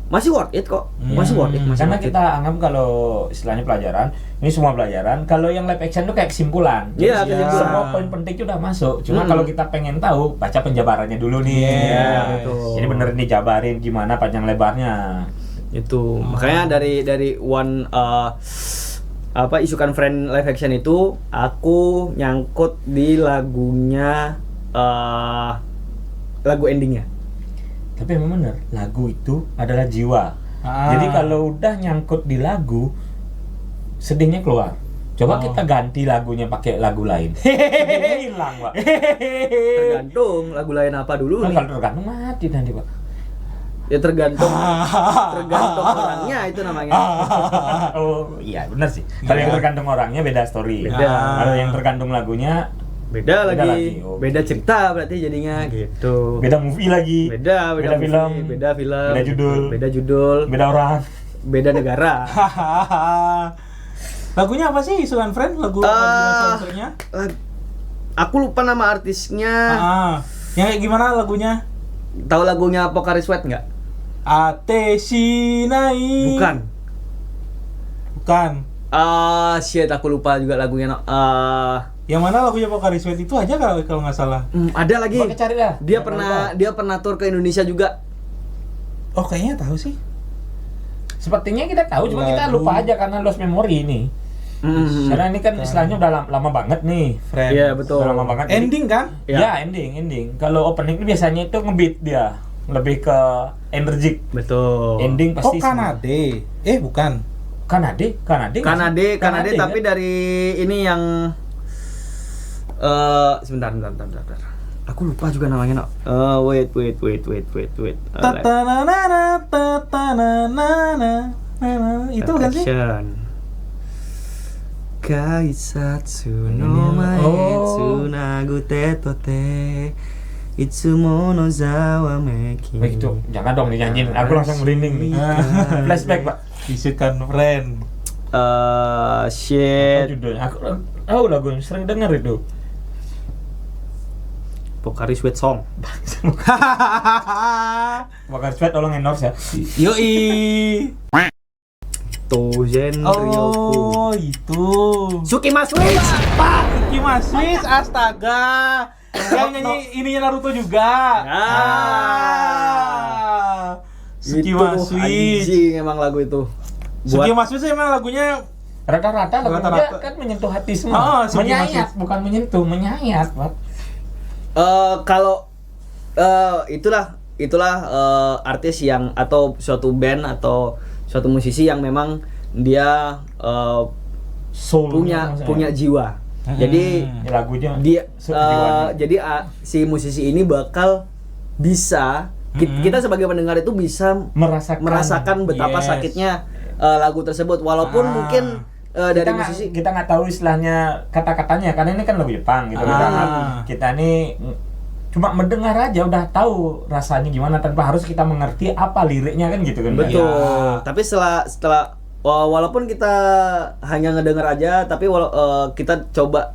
masih worth it kok. Masih worth it. Karena kita anggap kalau istilahnya pelajaran, ini semua pelajaran. Kalau yang live action tuh kayak kesimpulan. Iya, Jadi kesimpulan. semua poin penting itu udah masuk. Cuma kalau kita pengen tahu, baca penjabarannya dulu nih. Iya, betul. Jadi bener dijabarin gimana panjang lebarnya. Itu makanya dari one isukan friend live action itu aku nyangkut di lagunya lagu endingnya. Tapi memang bener, lagu itu adalah jiwa. Jadi kalau udah nyangkut di lagu, sedihnya keluar. Coba kita ganti lagunya pakai lagu lain. Sedihnya hilang, Pak. Tergantung lagu lain apa dulu Nah, nih. kalau tergantung mati nanti, Pak. Ya tergantung orangnya itu namanya. Oh iya benar sih. Kalau yang tergantung orangnya beda story. Beda. Kalau yang tergantung lagunya Beda Beda lagi. lagi, oh. Beda cerita berarti jadinya gitu. beda movie lagi. Beda Beda movie, film. beda film, Beda judul. beda judul, Beda orang. beda negara. Lagunya apa sih isukan friend? Lagu sponsornya? Aku lupa nama artisnya. Yang kayak gimana lagunya? Tahu lagunya Pocari Sweat nggak? Ate Shinai. Bukan. Shit aku lupa juga lagunya. Yang mana lagunya Pocari Sweat itu aja kalau nggak salah. Ada lagi. Coba cari dah. Dia pernah tour ke Indonesia juga. Oh kayaknya tahu sih. Sepertinya kita tahu, cuma kita Lagu. lupa aja karena lost memory ini. Karena ini kan istilahnya udah lama banget nih. Friend. Iya betul. Udah lama banget. Jadi- Ending kan? Ya, ending. Kalau opening itu biasanya itu ngebeat dia, lebih ke energik. Betul. Ending Oh pasti Kanade. Bukan. Kanade Kanade kan? tapi dari ini yang sebentar. Aku lupa juga namanya, no. Wait. Tatanana tatanana. Itu kan sih? Action. Kaisatsu no maetsu nagu tetote itsumo no zawa meki. Baik itu, jangan dong dinyanyiin. Aku langsung merinding nih. Flashback, Pak. Isukan friend. Apa Shit. judulnya? Aku tahu lagu yang sering denger itu. Pocari Sweat Song. Bakar Sweat tolong endorse ya. Yoi. Tozen Ryoku. Oh, itu. Tsukima Switch. Tsukima Switch, astaga. Yang nyanyi ininya Naruto juga. Tsukima Itu, Switch. anjing emang lagu itu. Buat Tsukima Switch emang lagunya Rata-rata lagu Rata-rata. dia kan menyentuh hati semua. Oh, Tsukima menyayat, bukan menyentuh, menyayat, Pak. kalau itulah artis yang atau suatu band atau suatu musisi yang memang dia Soul punya jiwa. Jadi lagunya dia jiwanya. jadi si musisi ini bakal bisa kita sebagai pendengar itu bisa merasakan betapa Yes. sakitnya lagu tersebut walaupun mungkin dari musisi kita nggak tahu istilahnya kata-katanya karena ini kan lagu Jepang gitu. Kita ini cuma mendengar aja udah tahu rasanya gimana tanpa harus kita mengerti apa liriknya kan gitu kan. betul. Ya. Tapi setelah walaupun kita hanya ngedengar aja tapi kita coba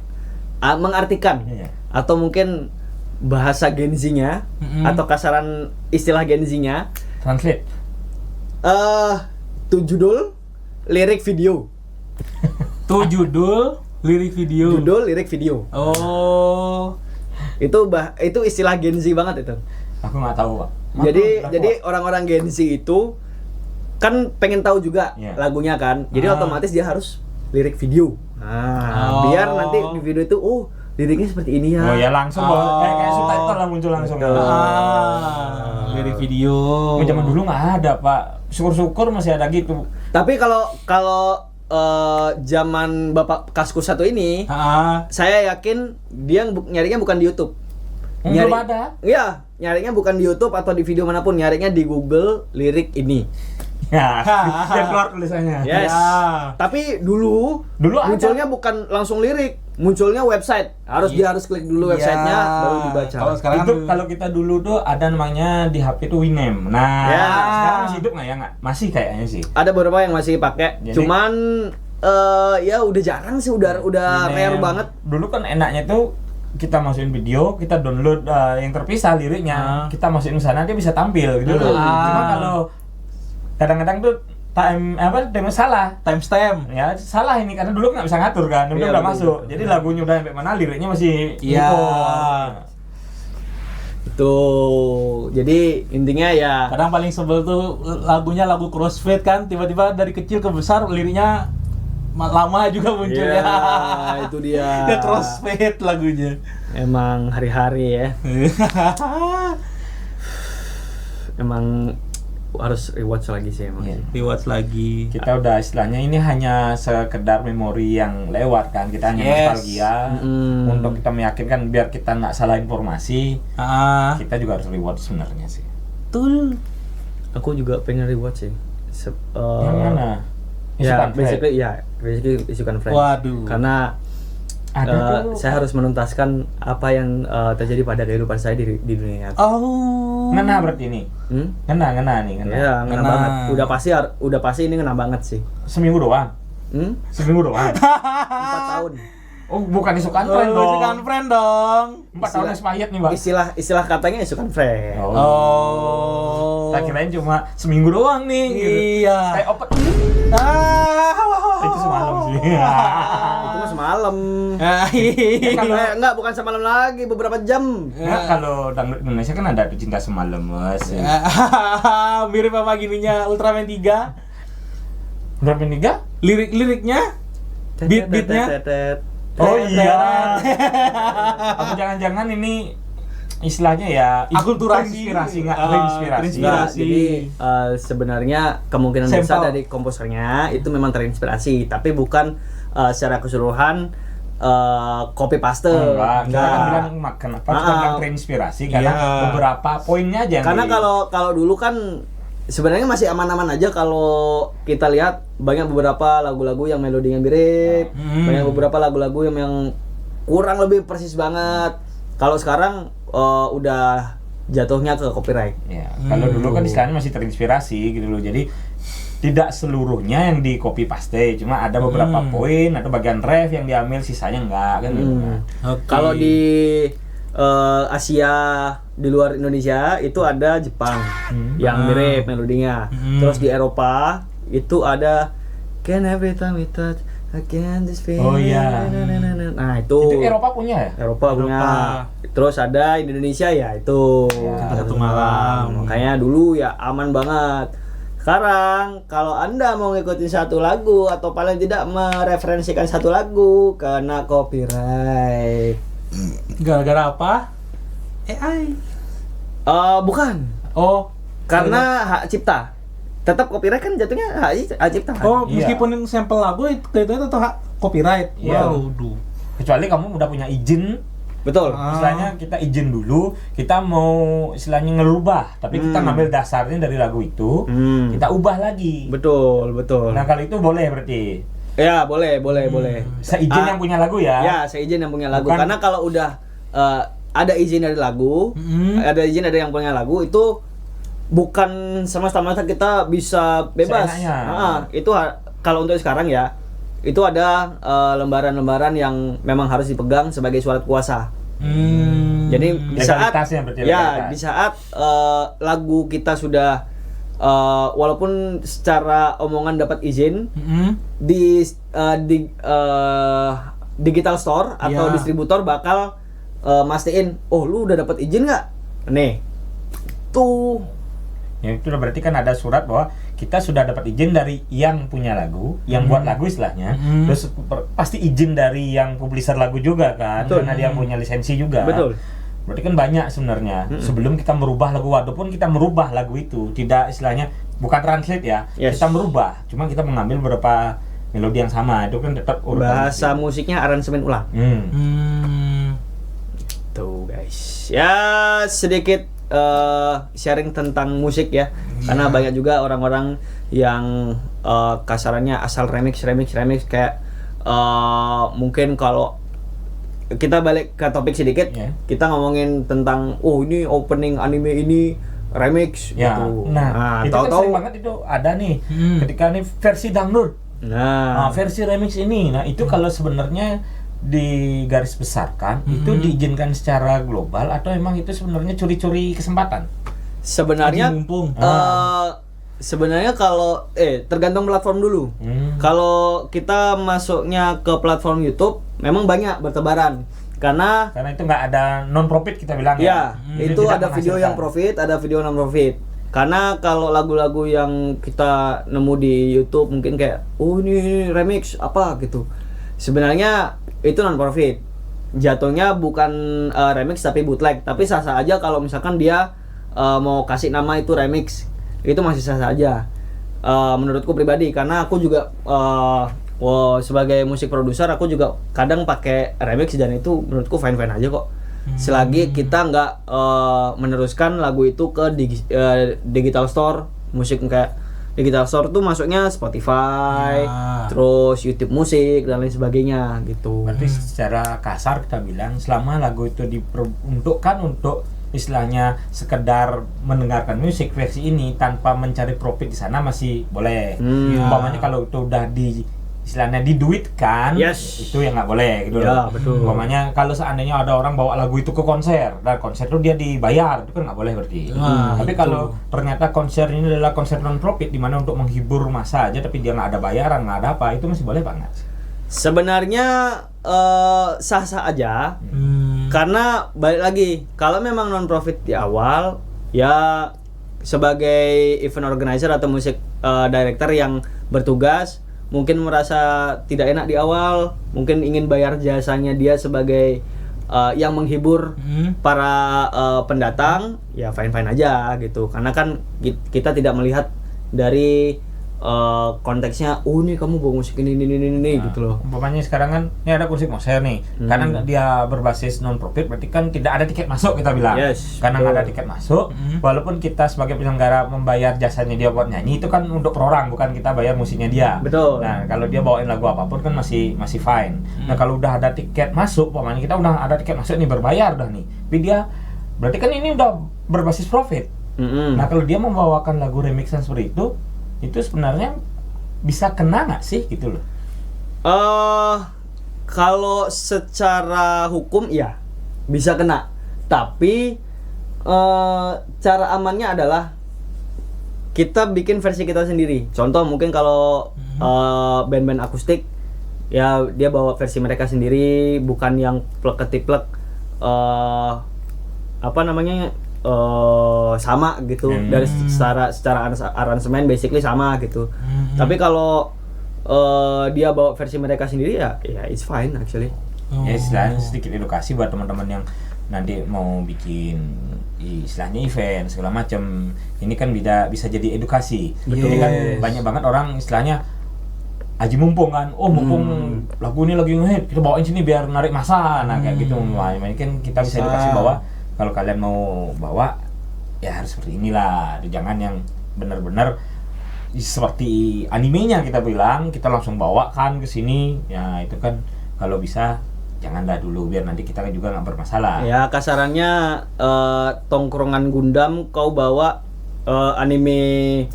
mengartikan Iya. atau mungkin bahasa Gen Z-nya atau kasaran istilah Gen Z-nya Translate. tuh judul lirik video. tuh judul lirik video. Judul lirik video. Oh. Itu istilah Gen Z banget itu. Aku nggak tahu, Pak. Jadi orang-orang Gen Z itu kan pengen tahu juga Iya. lagunya kan. Jadi otomatis dia harus lirik video. Nah, Oh. biar nanti di video itu liriknya seperti ini ya. Oh ya langsung kayak subtitle lah muncul langsung. Lirik video. Zaman dulu nggak ada, Pak. Syukur-syukur masih ada gitu. Tapi kalau zaman Bapak Kaskus satu ini, saya yakin dia nyarinya bukan di YouTube. Belum ada. Iya, nyarinya bukan di YouTube atau di video manapun, nyarinya di Google lirik ini. Ya, dia keluar tulisannya. Yes. Ya. Tapi dulu ada. munculnya bukan langsung lirik, munculnya website. Dia harus klik dulu websitenya baru dibaca. Kalau sekarang Itu kalau kita dulu tuh ada namanya di HP tuh Winamp. Nah, Ya. sekarang masih hidup nggak ya? Nggak? Masih kayaknya sih. Ada beberapa yang masih pakai, Jadi- cuman ya udah jarang sih, udah Winamp. rare banget. Dulu kan enaknya tuh kita masukin video, kita download yang terpisah liriknya, kita masukin ke sana dia bisa tampil gitu loh. Cuma kalau kadang-kadang tuh time salah. timestamp. Ya salah ini karena dulu nggak bisa ngatur kan, Iya, udah betul, masuk. betul. Jadi lagunya udah sampai mana, liriknya masih Iya. import. Itu jadi intinya ya Kadang paling sebel tuh lagunya lagu Crossfade kan, tiba-tiba dari kecil ke besar liriknya lama juga munculnya. ya, itu dia. Ya Crossfade lagunya. Emang hari-hari ya. Emang harus rewatch lagi sih emang. Iya. Rewatch lagi. Kita udah istilahnya ini hanya sekedar memori yang lewat kan, kita hanya Yes. nostalgia untuk kita meyakinkan biar kita nggak salah informasi. Kita juga harus rewatch sebenarnya sih. Betul. Aku juga pengen rewatch sih. Yang mana? Ya, Isukan Friend. basically Isukan Friend. Waduh. Karena Ada tuh. saya harus menuntaskan apa yang terjadi pada kehidupan saya di dunia nyata. Oh. Ngena berarti ini. Ngena nih, ngena. Ya, ngena Ngena. banget. Udah pasti ini ngena banget sih. Seminggu doang. Seminggu doang. 4 tahun. Oh, bukan Isukan Friend dong. Isukan Friend dong. 4 tahun expired nih, Bang. Istilah katanya Isukan Friend. Oh. Tak kirain cuma seminggu doang nih gitu. Iya. Kayak open. Ah. Itu semalam sih. Itu mah semalam. Iya. Enggak, bukan semalam lagi, beberapa jam. Nah, kalau dangdut Indonesia kan ada Cinta Semalam, Mas. Mirip sama gininya Ultraman 3. Berapa tiga? Lirik-liriknya beat-beatnya. Oh iya. Apa jangan-jangan ini istilahnya ya Akulturasi. inspirasi nggak? Terinspirasi. Enggak, jadi sebenarnya kemungkinan besar Sampel. dari komposernya itu memang terinspirasi, tapi bukan secara keseluruhan copy paste. Enggak. Kita kan Enggak. bilang kenapa kita bilang terinspirasi karena Iya. beberapa poinnya aja. yang Karena di- kalau dulu kan sebenarnya masih aman-aman aja kalau kita lihat banyak beberapa lagu-lagu yang melodinya mirip, banyak beberapa lagu-lagu yang kurang lebih persis banget. Kalau sekarang udah jatuhnya ke copyright. ya, kalau dulu kan istilahnya masih terinspirasi gitu loh. Jadi tidak seluruhnya yang di copy paste, cuma ada beberapa poin atau bagian ref yang diambil, sisanya enggak kan gitu. Oke. Kalau di Asia di luar Indonesia itu ada Jepang yang mirip melodinya. Terus di Eropa itu ada Can Every Time We Touch I Can Just Feel. Oh, iya. Nah itu Eropa punya ya? Eropa punya. Terus ada Indonesia ya itu Ya, Satu Malam. Makanya dulu ya aman banget. Sekarang kalau Anda mau ngikutin satu lagu atau paling tidak mereferensikan satu lagu kena copyright. Gara-gara apa? AI. Bukan. Oh, Karena hak cipta. Tetap copyright kan jatuhnya hak cipta. Kan? oh Iya. meskipun yang sampel lagu itu tetap hak copyright. Iya. Waduh. Kecuali kamu udah punya izin. Betul. Istilahnya kita izin dulu, kita mau istilahnya ngerubah, tapi kita ngambil dasarnya dari lagu itu, kita ubah lagi. Betul, betul. Nah kalau itu boleh berarti. Ya, boleh. Seizin Ah, yang punya lagu ya. Ya, seizin yang punya lagu. Bukan- Karena kalau udah ada izin dari lagu, ada izin dari yang punya lagu itu bukan semata-mata kita bisa bebas. Seenaknya. Itu kalau untuk sekarang ya, itu ada lembaran-lembaran yang memang harus dipegang sebagai surat kuasa. Jadi di saat Legalitasnya berarti ya legalitas. di saat lagu kita sudah walaupun secara omongan dapat izin di digital store atau Ya. distributor bakal mastiin, oh lu udah dapat izin nggak? Nih, tuh Ya itu berarti kan ada surat bahwa kita sudah dapat izin dari yang punya lagu, yang buat lagu istilahnya. Terus pasti izin dari yang publisher lagu juga kan, Betul. karena dia punya lisensi juga. Betul. Berarti kan banyak sebenarnya. Sebelum kita merubah lagu, walaupun kita merubah lagu itu, tidak istilahnya bukan translate ya, Yes. kita merubah. Cuma kita mengambil beberapa melodi yang sama, itu kan tetap urutan bahasa musik. musiknya aransemen ulang. Tuh guys, ya sedikit sharing tentang musik ya, karena banyak juga orang-orang yang kasarannya asal remix kayak mungkin kalau kita balik ke topik sedikit, Yeah. kita ngomongin tentang ini opening anime ini remix Ya, gitu. nah, itu kan sering banget itu ada nih, ketika nih versi dangdut, Nah, versi remix ini, nah itu kalau sebenarnya di garis besarkan itu diizinkan secara global atau emang itu sebenarnya curi-curi kesempatan? sebenarnya Lagi mumpung. sebenarnya kalau tergantung platform dulu. Kalau kita masuknya ke platform YouTube, memang banyak bertebaran. Karena Karena itu nggak ada non profit kita bilang ya, Jadi itu tidak ada video menghasilkan. yang profit, ada video non profit. Karena kalau lagu-lagu yang kita nemu di YouTube mungkin kayak ini remix apa gitu. Sebenarnya itu non profit. Jatuhnya bukan remix tapi bootleg, tapi sah-sah aja kalau misalkan dia mau kasih nama itu remix. Itu masih sah-sah aja. Menurutku pribadi, karena aku juga sebagai musik produser aku juga kadang pakai remix dan itu menurutku fine-fine aja kok. Selagi kita nggak meneruskan lagu itu ke digital store musik. Kayak digital store tuh masuknya Spotify, terus YouTube musik dan lain sebagainya gitu. Berarti secara kasar kita bilang selama lagu itu diperuntukkan untuk istilahnya sekedar mendengarkan musik versi ini tanpa mencari profit di sana masih boleh. Umpamanya kalau itu udah istilahnya diduitkan, Yes. itu yang nggak boleh gitu Ya, loh. betul. Umpamanya kalau seandainya ada orang bawa lagu itu ke konser dan konser itu dia dibayar, itu kan nggak boleh berarti. Tapi kalau ternyata konser ini adalah konser non profit di mana untuk menghibur massa aja tapi dia nggak ada bayaran, nggak ada apa, itu masih boleh banget. Sebenarnya sah-sah aja. Karena balik lagi, kalau memang non profit di awal, ya sebagai event organizer atau musik director yang bertugas mungkin merasa tidak enak di awal, mungkin ingin bayar jasanya dia sebagai yang menghibur para pendatang, ya fine-fine aja gitu. Karena kan kita tidak melihat dari konteksnya, ini kamu bawa musik ini gitu loh. Umpamanya sekarang kan ini ada musik konser nih, karena dia berbasis non profit berarti kan tidak ada tiket masuk kita bilang. Yes, Karena nggak ada betul. tiket masuk, walaupun kita sebagai penyelenggara membayar jasanya dia buat nyanyi itu kan untuk per orang, bukan kita bayar musiknya dia. Betul. Nah kalau dia bawain lagu apapun kan masih fine. Nah kalau udah ada tiket masuk, umpamanya kita udah ada tiket masuk nih berbayar udah nih, tapi dia berarti kan ini udah berbasis profit. Nah kalau dia membawakan lagu remixan seperti itu sebenarnya bisa kena nggak sih gitu loh? Kalau secara hukum ya bisa kena, Tapi cara amannya adalah kita bikin versi kita sendiri. Contoh mungkin kalau band-band akustik ya dia bawa versi mereka sendiri, bukan yang plek ketiplek apa namanya sama gitu. Dari secara aransemen basically sama gitu. Tapi kalau dia bawa versi mereka sendiri ya it's fine actually. Ya istilahnya sedikit edukasi buat teman-teman yang nanti mau bikin istilahnya event segala macam. Ini kan bisa jadi edukasi. Betul. Jadi kan banyak banget orang istilahnya aji mumpung kan. Oh mumpung lagu ini lagi ngehit, kita bawain sini biar narik masa. Nah kayak gitu. Nah, ini kan kita bisa edukasi bahwa kalau kalian mau bawa ya harus seperti inilah. Jangan yang benar-benar seperti animenya kita bilang, kita langsung bawakan ke sini. Ya itu kan kalau bisa janganlah dulu biar nanti kita juga nggak bermasalah. Ya kasarannya tongkrongan Gundam kau bawa anime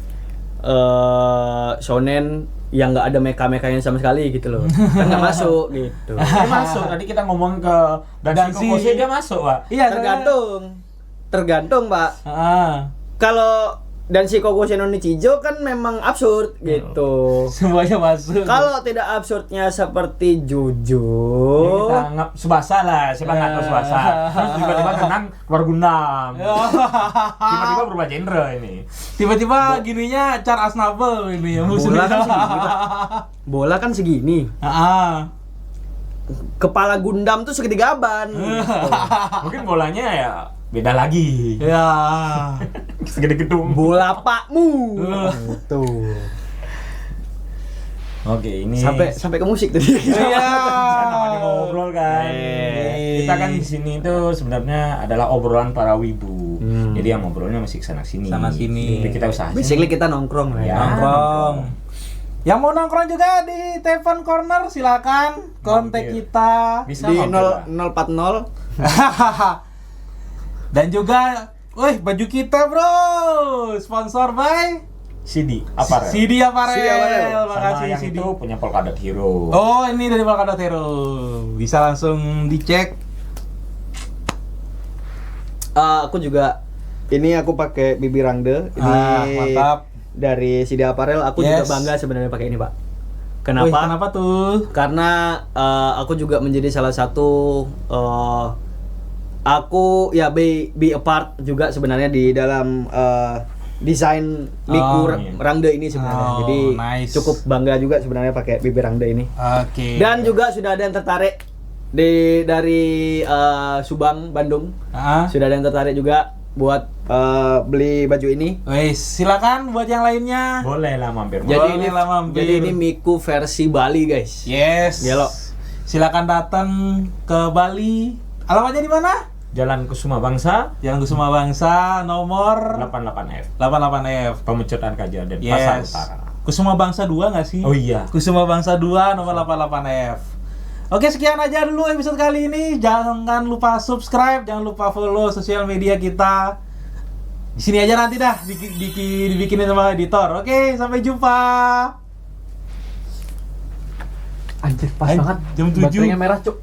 shonen yang nggak ada mecha-mechanya sama sekali gitu loh. Kan nggak masuk gitu. Dia masuk. Tadi kita ngomong ke Dansi Kokose dia masuk, Pak. Iya, tergantung Pak. Kalau Danshi Kokose no Nichijou kan memang absurd gitu. Semuanya masuk. Kalau tidak absurdnya seperti Jojo, Ya, kita anggap Subasa lah, siapa nggak tahu Subasa. Terus tiba-tiba tenang keluar Gundam. Tiba-tiba berubah genre ini. Tiba-tiba gininya Char Aznable ini ya bola kan segini. Kepala Gundam tuh segede gaban. Mungkin bolanya ya beda lagi. Ya. Segede gedung. Bola pakmu. Tuh. Oke, ini Sampai ke musik tadi. Iya. Kan namanya ngobrol kan. Kita kan di sini itu sebenarnya adalah obrolan para wibu. Jadi yang ngobrolnya masih kesana sini. Sana sini. Jadi kita usahain. Basically kita nongkrong lah ya. Nongkrong. Yang mau nongkrong juga di Tevon Corner silakan kontak Mampir. kita Bisa Di mampir, Pak. 040. dan juga, baju kita bro, sponsor by CD Apparel. CD Apparel. Apparel. Sama Makasih yang CD. itu punya Polkadot Hero. Oh ini dari Polkadot Hero, bisa langsung dicek. Aku juga ini aku pakai bibir rangde ini Mantap. dari CD Apparel. Aku juga bangga sebenarnya pakai ini, Pak. Kenapa? Wih, kenapa tuh? Karena aku juga menjadi salah satu aku ya be a part juga sebenarnya di dalam desain Miku Rangde ini sebenarnya. Jadi nice. cukup bangga juga sebenarnya pakai bibir Rangde ini. Oke. Dan juga sudah ada yang tertarik dari Subang, Bandung. Sudah ada yang tertarik juga buat beli baju ini. Wih, silakan buat yang lainnya. Boleh lah mampir. Jadi mampir. ini Miku versi Bali, guys. Yes. Gelo. Silakan datang ke Bali. Alamatnya di mana? Jalan Kusuma Bangsa, Jalan Kusuma Bangsa nomor 88F. 88F. Pemecutan Kajadian Pasar Utara. Kusuma Bangsa 2 nggak sih? Oh iya. Kusuma Bangsa 2 nomor 88F. Oke, sekian aja dulu episode kali ini. Jangan lupa subscribe, jangan lupa follow sosial media kita. Di sini aja nanti dah dibikinin sama editor. Oke, sampai jumpa. Anjir, pas banget. Jam 7. Baterainya merah, Cuk.